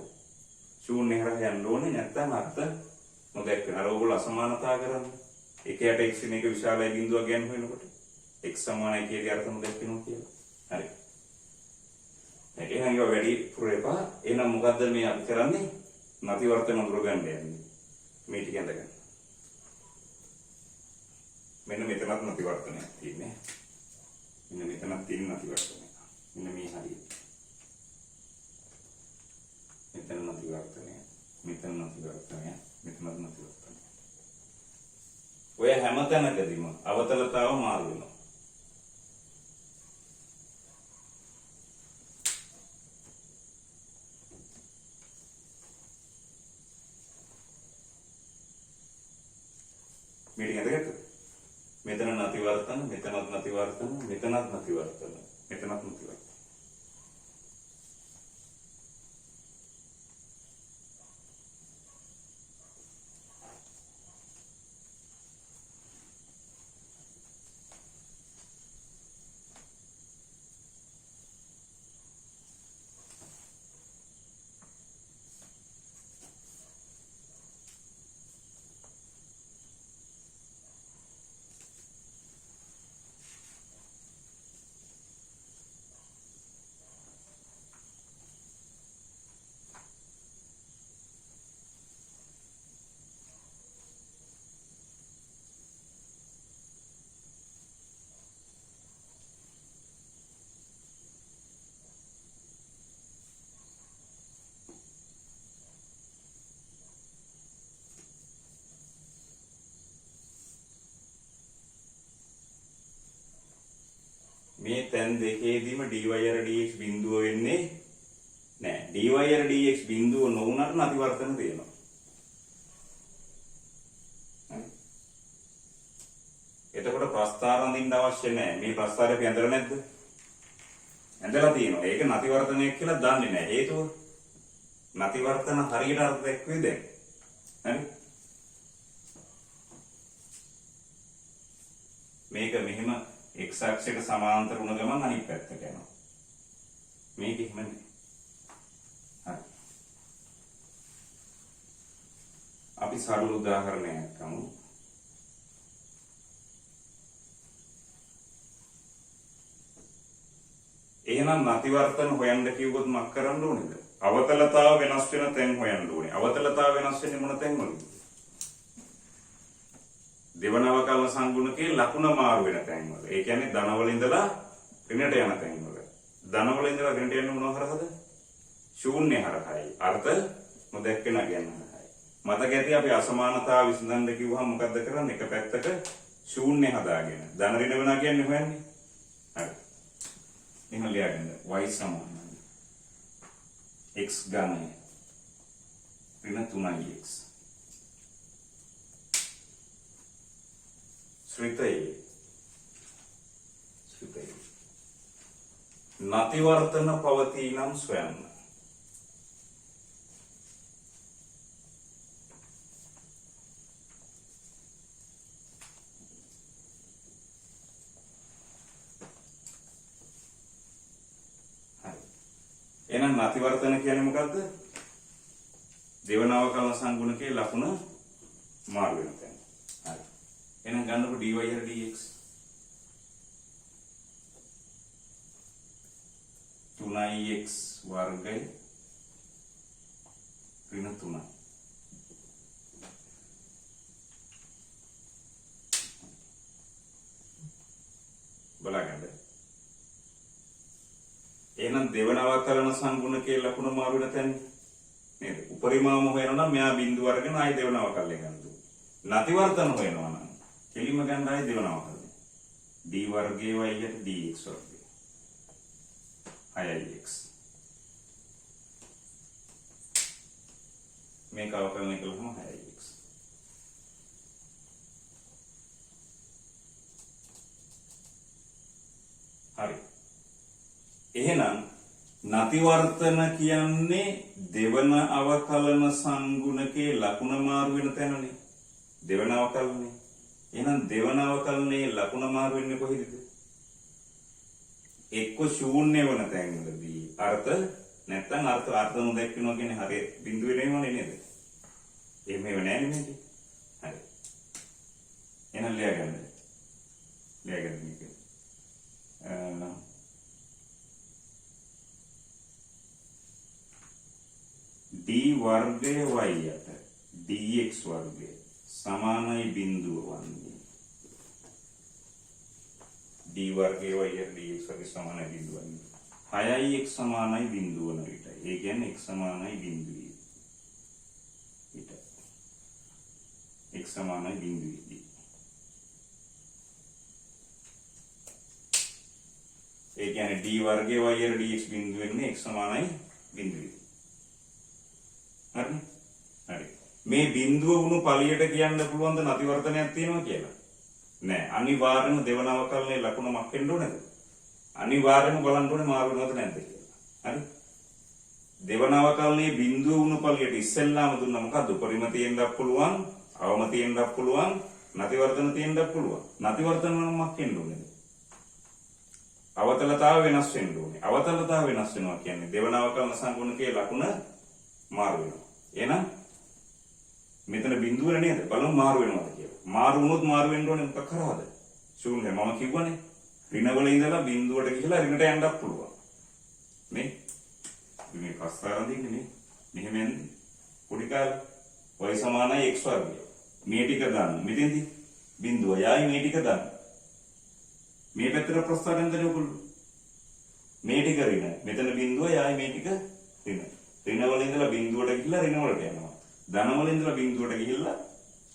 S1: ශූන්‍ය හරහා යන්න ඕනේ නැත්නම් අර්ථ නොදැක්ක. අර ඕගොල්ලෝ අසමානතා කරන්නේ. එකයට x වෙන එක විශාලයි බිඳුවක් ගන්න හොයනකොට x සමානයි කියලා අර්ථ නොදැක්කනවා කියලා. හරි. එහෙනම් ඒක වැඩි පුරේපා. එහෙනම් මොකද්ද මේ අපි කරන්නේ? නැතිවර්තන අඳුර ගන්න යන්නේ. මේ ටික අඳගන්න. මෙන්න මෙතනත් නැතිවර්තනයක් තියෙන්නේ. මෙන්න මෙතනත් තියෙන නැතිවර්තනයක්. මෙන්න මේ හරිය. මෙතන නැතිවර්තනය. මෙතන නැතිවර්තනය. මෙතනත් නැතිවර්තනය. ඔය හැම තැනකදීම අවතලතාව මාරු වෙනවා. මේක ඇදගත්තද? මෙතන නැතිවර්තන, මෙතනත් නැතිවර්තන, මෙතනත් නැතිවර්තන, මෙතනත් නැතිවර්තන. මේ තැන් දෙකේදීම dy dx බිඳුව වෙන්නේ නෑ. dy dx බිඳුව නොවුනට නතිවර්තන තියෙනවා. එතකොට ප්‍රස්ථාර අඳින්න අවශ්‍ය නෑ. මේ ප්‍රස්ථාරය අපි ඇඳලා නැද්ද? ඇඳලා තියෙනවා. ඒක නතිවර්තනයක් කියලා දන්නේ නෑ. හේතුව නතිවර්තන හරියට අර්ථ දැක්වේ දැන්. හරි? මේක මෙහෙම x අක්ෂයට සමාන්තර වුණ ගමන් අනිත් පැත්තට යනවා. මේක එහෙම නෙමෙයි. හරි. අපි සරල උදාහරණයක් ගමු. එහෙනම් නතිවර්තන හොයන්න කිව්වොත් මොකක් කරන්න ඕනේද? අවතලතාව වෙනස් වෙන තැන් හොයන්න ඕනේ. අවතලතාව වෙනස් වෙන්නේ මොන තැන්වලද? දෙවන අවකලන සංගුණකේ ලකුණ මාරු වෙන තැන්වල. ඒ කියන්නේ ධනවල ඉඳලා ඍණයට යන තැන්වල. ධනවල ඉඳලා ඍණයට යන්නේ මොනවා හරහාද? ශූන්‍ය හරහායි. අර්ථ නොදැක්ක නගයන් හරහායි. මතක ඇති අපි අසමානතාව විසඳන්න කිව්වහම මොකද්ද කරන්නේ? එක පැත්තක ශූන්‍ය හදාගෙන ධන ඍණ වෙනවා කියන්නේ හොයන්නේ. හරි. එහෙනම් ලියගන්න y සමානයි x ගානේ ඍණ 3x ශ්‍රිතයි නතිවර්තන පවතිනම් සොයන්න. එහෙනම් නතිවර්තන කියන්නේ මොකද්ද? දෙවන අවකලන සංගුණකේ ලකුණ මාරු වෙන තැන. හරි. එහෙනම් ගන්නකො dy dx 3x වර්ගය ඍණ 3. බලගන්න. එහෙනම් දෙවන අවකලන සංගුණකේ ලකුණ මාරු වෙන තැන නේද? උපරිමාම හොයනවා නම් මෙයා බිඳුව අරගෙන ආයි දෙවන අවකලනය ගන්නවා. නතිවර්තන හොයනවා නම් කෙලිම ගන්න ආයි දෙවන අවකලනය. d වර්ගයේ y යට dx වර්ගය. 6x. මේක අවකලනය කළාම 6x. හරි. එහෙනම් නතිවර්තන කියන්නේ දෙවන අවකලන සංගුණකේ ලකුණ මාරු වෙන තැනනේ. දෙවන අවකලනේ. එහෙනම් දෙවන අවකලනේ ලකුණ මාරු වෙන්නේ කොහේද? එක්ක ශූන්‍ය වෙන තැන්වලදී. අර්ථ නැත්තම් අර්ථ නොදැක්කනවා කියන්නේ හරිය බිඳුවේ නෙමෙයි නේද? එහෙම නෑ නෙමෙයි. හරි. එහෙනම් ලියගන්න. මේක. d වර්ගය y යට dx වර්ගය සමානයි බිඳුව වන්නේ. d වර්ගය y යට dx වර්ගය සමානයි බිඳුව වන්නේ. 6x සමානයි බිඳුව වන විට. ඒ කියන්නේ x සමානයි බිඳුවේ. විට. x සමානයි බිඳුවේදී. ඒ කියන්නේ d වර්ගය y යට dx බිඳුව වෙන්නේ x සමානයි බිඳුවේ. හරි. මේ බිඳුව වුණු පළියට කියන්න පුළුවන් ද නතිවර්තනයක් තියෙනවා කියලා? නෑ. අනිවාර්යයෙන්ම දෙවන අවකලනයේ ලකුණ මක් වෙන්න ඕනේද? අනිවාර්යයෙන්ම බලන්න ඕනේ මාරු වෙනවද නැද්ද කියලා. හරි. දෙවන අවකලනයේ බිඳුව වුණු පළියට ඉස්සෙල්ලාම දුන්නා මොකද්ද? උපරිම තියෙන්නත් පුළුවන්, අවම තියෙන්නත් පුළුවන්, නතිවර්තන තියෙන්නත් පුළුවන්. නතිවර්තන නම් මක් වෙන්න ඕනේද? අවතලතාව වෙනස් වෙන්න ඕනේ. අවතලතාව වෙනස් වෙනවා කියන්නේ දෙවන අවකලන සංගුණකයේ ලකුණ මාරු වෙනවා. එහෙනම් මෙතන බිඳුවර නේද? බලමු මාරු වෙනවද කියලා. මාරු වුණොත් මාරු වෙන්න ඕනේ මොකක් කරාද? ශූන්‍ය. මම කිව්වනේ ඍණවල ඉඳලා බිඳුවට ගිහලා ඍණට යන්නත් පුළුවන්. මේ මේ ප්‍රස්ථාරම් දෙන්නේ නේ. මෙහෙම යන්නේ. පොඩි කාලේ y සමානයි x වර්ගය. මේ ටික ගන්න. මෙතෙන්දි බිඳුව යයි මේ ටික ගන්න. මේ පැත්තට ප්‍රස්ථාරම් දෙන්නේ ඔයගොල්ලෝ. මේ ටික ඍණ. මෙතන බිඳුව යයි මේ ටික ඍණ. ඍණවල ඉඳලා බිඳුවට ගිහිල්ලා ඍණ වලට යනවා. ධනවල ඉඳලා බිඳුවට ගිහිල්ලා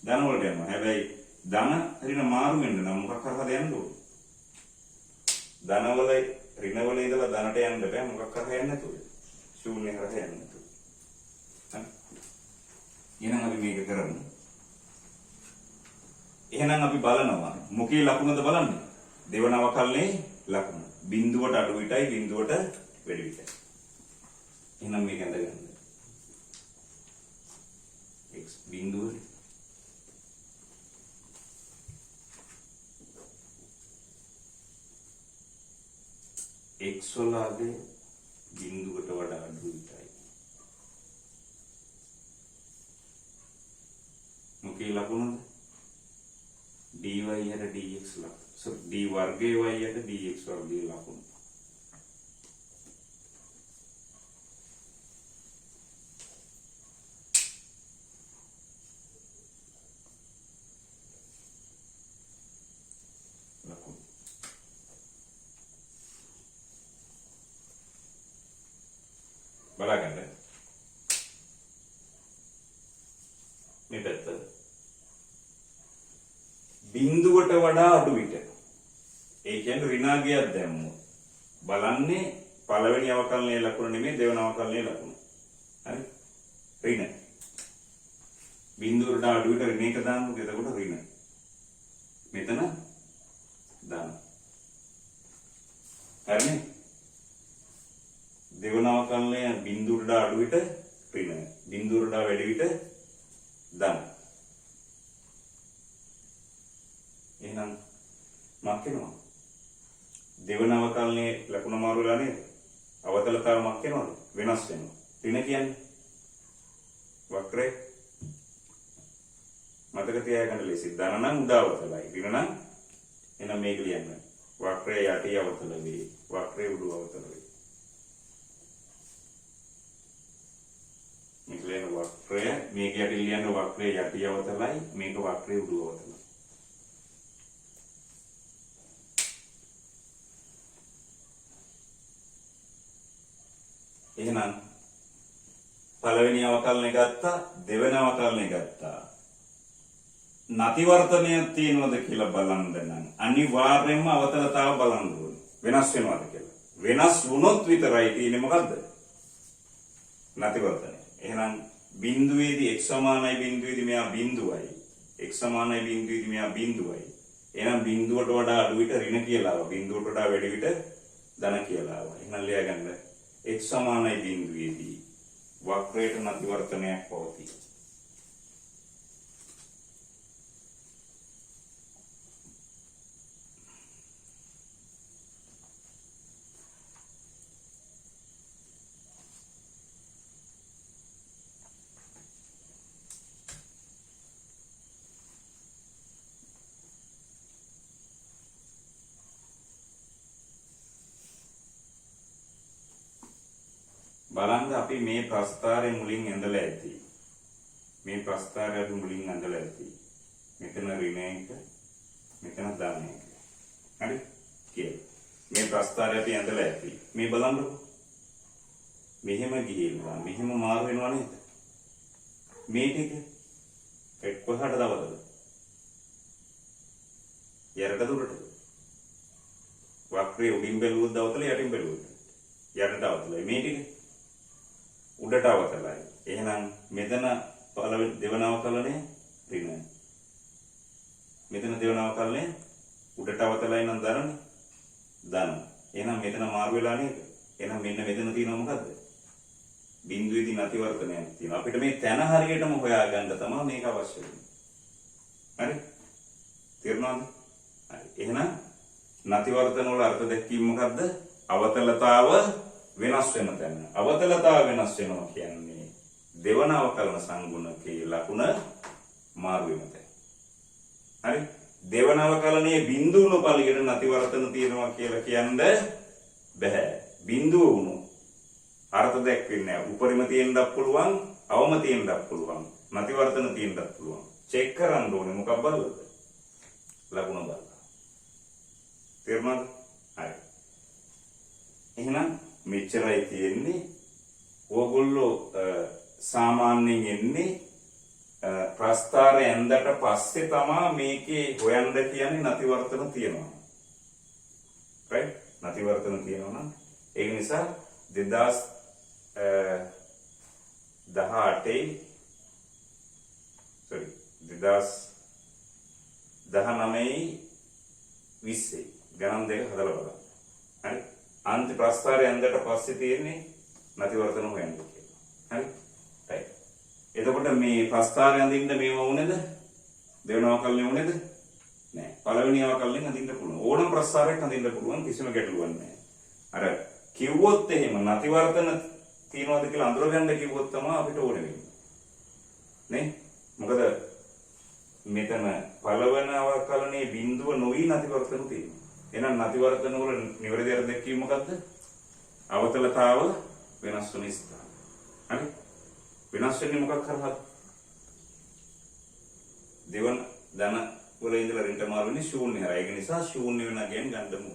S1: ධන වලට යනවා. හැබැයි ධන ඍණ මාරු වෙන්න නම් මොකක් කරලාද යන්න ඕනේ? ධනවල ඍණවල ඉඳලා ධනට යන්න බෑ මොකක් කරා යන්නේ නැතුව. ශූන්‍ය කරා යන්නේ නැතුව. එහෙනම් අපි මේක කරමු. එහෙනම් අපි බලනවා මොකේ ලකුණද බලන්නේ? දෙවන අවකලනේ ලකුණ. බිඳුවට අඩු විටයි බිඳුවට වැඩි විටයි. එහෙනම් මේක ඇඳගන්න. x බිඳුව x වල අගේ බිඳුවට වඩා අඩු විටයි. මොකේ ලකුණද? dy යට dx ලකුණ. d වර්ගයේ y යට dx වර්ගයේ ලකුණ. බලගන්න මේ පැත්ත බිඳුවට වඩා අඩු විට ඒ කියන්නේ ඍණාගයක් දැම්මොත් බලන්නේ පළවෙනි අවකලනයේ ලකුණ නෙමෙයි දෙවන අවකලනයේ ලකුණ. හරි? ඍණ බිඳුවට අඩු විට ඍණ එක දාන්නු. එතකොට ඍණ මෙතන දාන්න. හරිනේ? දෙවන අවකලනය බිඳුවට අඩු විට ඍණ බිඳුවට වැඩි විට ධන. එහෙනම් මක් වෙනවා? දෙවන අවකලනයේ ලකුණ මාරු වෙලා නේද? අවතලතාව මක් වෙනවද? වෙනස් වෙනවා. ඍණ කියන්නේ වක්‍රය. මතක තියාගන්න ලේසි. ධන නම් උඩ අවතලයි. ඍණ නම් එහෙනම් මේක ලියන්න. වක්‍රය යටි අවතල වේ. වක්‍රය උඩ අවතල වේ. මේක ලියන වක්‍රය මේක යටි ලියන වක්‍රය යටි අවතලයි මේක වක්‍රය උඩ අවතලයි. එහෙනම් පළවෙනි අවකලනය ගත්තා දෙවෙනි අවකලනය ගත්තා. නතිවර්තනයක් තියෙනවද කියලා බලන්න නම් අනිවාර්යයෙන්ම අවතලතාව බලන්න ඕනේ. වෙනස් වෙනවද කියලා. වෙනස් වුණොත් විතරයි තියෙන්නේ මොකද්ද? නතිවර්තනය. එහෙනම් බිඳුවේදී x සමානයි බිඳුවේදී මෙයා බිඳුවයි. x සමානයි බිඳුවේදී මෙයා බිඳුවයි. එහෙනම් බිඳුවට වඩා අඩු විට ඍණ කියලා ආවා. බිඳුවට වඩා වැඩි විට ධන කියලා ආවා. එහෙනම් ලියාගන්න x සමානයි බිඳුවේදී වක්‍රයට නතිවර්තනයක් පවතී. බලන්න අපි මේ ප්‍රස්ථාරයේ මුලින් ඇඳලා ඇති. මේ ප්‍රස්ථාරය අපි මුලින් ඇඳලා ඇති. මෙතන ඍණ එක, මෙතන ධන එක. හරි? කියලා. මේ ප්‍රස්ථාරය අපි ඇඳලා ඇති. මේ බලන්නකො. මෙහෙම ගිහිල්ලා මෙහෙම මාරු වෙනවා නේද? මේ ටික කොහාටද අවතද? යරට දුරට. වක්‍රයේ උඩින් බැලුවොත් අවතල යටින් බැලුවොත් යටට අවතලයි. මේ ටික උඩට අවතලයි. එහෙනම් මෙතන පළවෙනි දෙවන අවකලනය ඍණ. මෙතන දෙවන අවකලනය උඩට අවතලයි නම් ධන. එහෙනම් මෙතන මාරු වෙලා නේද? එහෙනම් මෙන්න මෙතන තියෙනවා මොකද්ද? බිඳුවේදී නතිවර්තනයක් තියෙනවා. අපිට මේ තැන හරියටම හොයාගන්න තමයි මේක අවශ්‍ය වෙන්නේ. හරි? තේරුණාද? හරි. එහෙනම් නතිවර්තන වල අර්ථ දැක්වීම මොකද්ද? අවතලතාව වෙනස් වෙන තැන. අවතලතාව වෙනස් වෙනවා කියන්නේ දෙවන අවකලන සංගුණකේ ලකුණ මාරු වෙන තැන. හරි? දෙවන අවකලනයේ බිඳුණු පළියට නතිවර්තන තියෙනවා කියලා කියන්නේ බෑ. බිඳුව වුණු අර්ථ දැක්වෙන්නේ නැහැ. උපරිම තියෙන්නත් පුළුවන්, අවම තියෙන්නත් පුළුවන්, නතිවර්තන තියෙන්නත් පුළුවන්. චෙක් කරන්න ඕනේ මොකක් බලලද? ලකුණ බලලා. තේරුණාද? හරි. එහෙනම් මෙච්චරයි තියෙන්නේ. ඕගොල්ලෝ සාමාන්‍යයෙන් එන්නේ ප්‍රස්ථාරය ඇඳට පස්සේ තමයි මේකේ හොයන්න කියන්නේ නතිවර්තන තියෙනවා. right? නතිවර්තන තියෙනවා නම් ඒක නිසා 2018 sorry 2019 20 ගණන් දෙක හදලා බලන්න. හරි. අන්ති ප්‍රස්තාරය ඇඳට පස්සේ තියෙන්නේ නතිවර්තන හොයන්න කියලා. හරි. right. එතකොට මේ ප්‍රස්තාරය අඳින්න මේව වුණේද? දෙවන අවකලනේ වුණේද? නෑ. පළවෙනි අවකලනේ අඳින්න පුළුවන්. ඕනම ප්‍රස්තාරයක් අඳින්න පුළුවන් කිසිම ගැටලුවක් නෑ. අර කිව්වොත් එහෙම නතිවර්තන තියනවාද කියලා අඳුරගන්න කිව්වොත් තමයි අපිට ඕනේ වෙන්නේ. නේ? මොකද මෙතන පළවෙනි අවකලනේ බිඳුව නොවි නතිවර්තන තියෙනවා. එහෙනම් නතිවර්තන වල නිවැරදි අර්ථ දැක්වීම මොකද්ද? අවතලතාව වෙනස් වෙන ස්ථාන. හරි? වෙනස් වෙන්නේ මොකක් කරහද? දෙවන ධන වල ඉඳලා ඍණ මාරු වෙන්නේ ශූන්‍ය හරහා. ඒක නිසා ශූන්‍ය වෙන ගේන් ගන්නමු.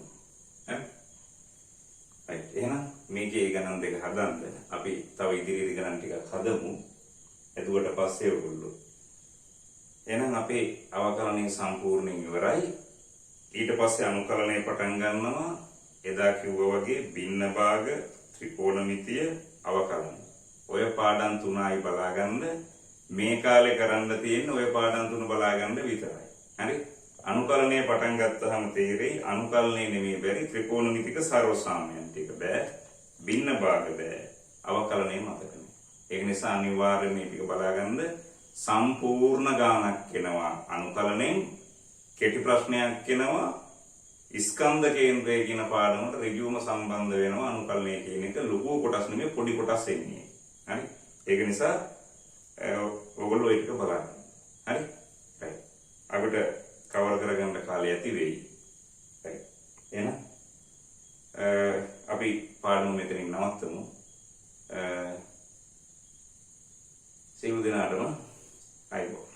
S1: හරි? right. එහෙනම් මේකේ ගණන් දෙක හදන්න අපි තව ඉදිරියට ගණන් ටිකක් හදමු. එතකොට පස්සේ ඔයගොල්ලෝ එහෙනම් අපේ අවකලනය සම්පූර්ණයෙන් ඉවරයි. ඊට පස්සේ අනුකලනය පටන් ගන්නවා. එදා කිව්වා වගේ භින්න භාග ත්‍රිකෝණමිතිය අවකලනය. ඔය පාඩම් තුනයි බලාගන්න. මේ කාලේ කරන්න තියෙන ඔය පාඩම් තුන බලාගන්න විතරයි. හරි? අනුකලනය පටන් ගත්තාම තේරෙයි අනුකලනය නෙමෙයි බැරි ත්‍රිකෝණමිතික සර්වසාමයන් ටික බෑ. භින්න භාග බෑ. අවකලනය මතක නෑ. ඒක නිසා අනිවාර්යයෙන් මේ ටික බලාගන්න. සම්පූර්ණ ගානක් එනවා අනුකලනයෙන්. කෙටි ප්‍රශ්නයක් එනවා ස්කන්ධ කේන්ද්‍රය කියන පාඩමට ඍජුවම සම්බන්ධ වෙනවා අනුකලනය කියන එක ලොකු කොටස් නෙමෙයි පොඩි කොටස් එන්නේ. හරි? ඒක නිසා ඔයගොල්ලෝ ඒක බලන්න. හරි? right. අපිට කවර කරගන්න කාලය ඇති වෙයි. right. එහෙනම් අපි පාඩම මෙතනින් නවත්තමු. සියලු දෙනාටම අයබෝවන්.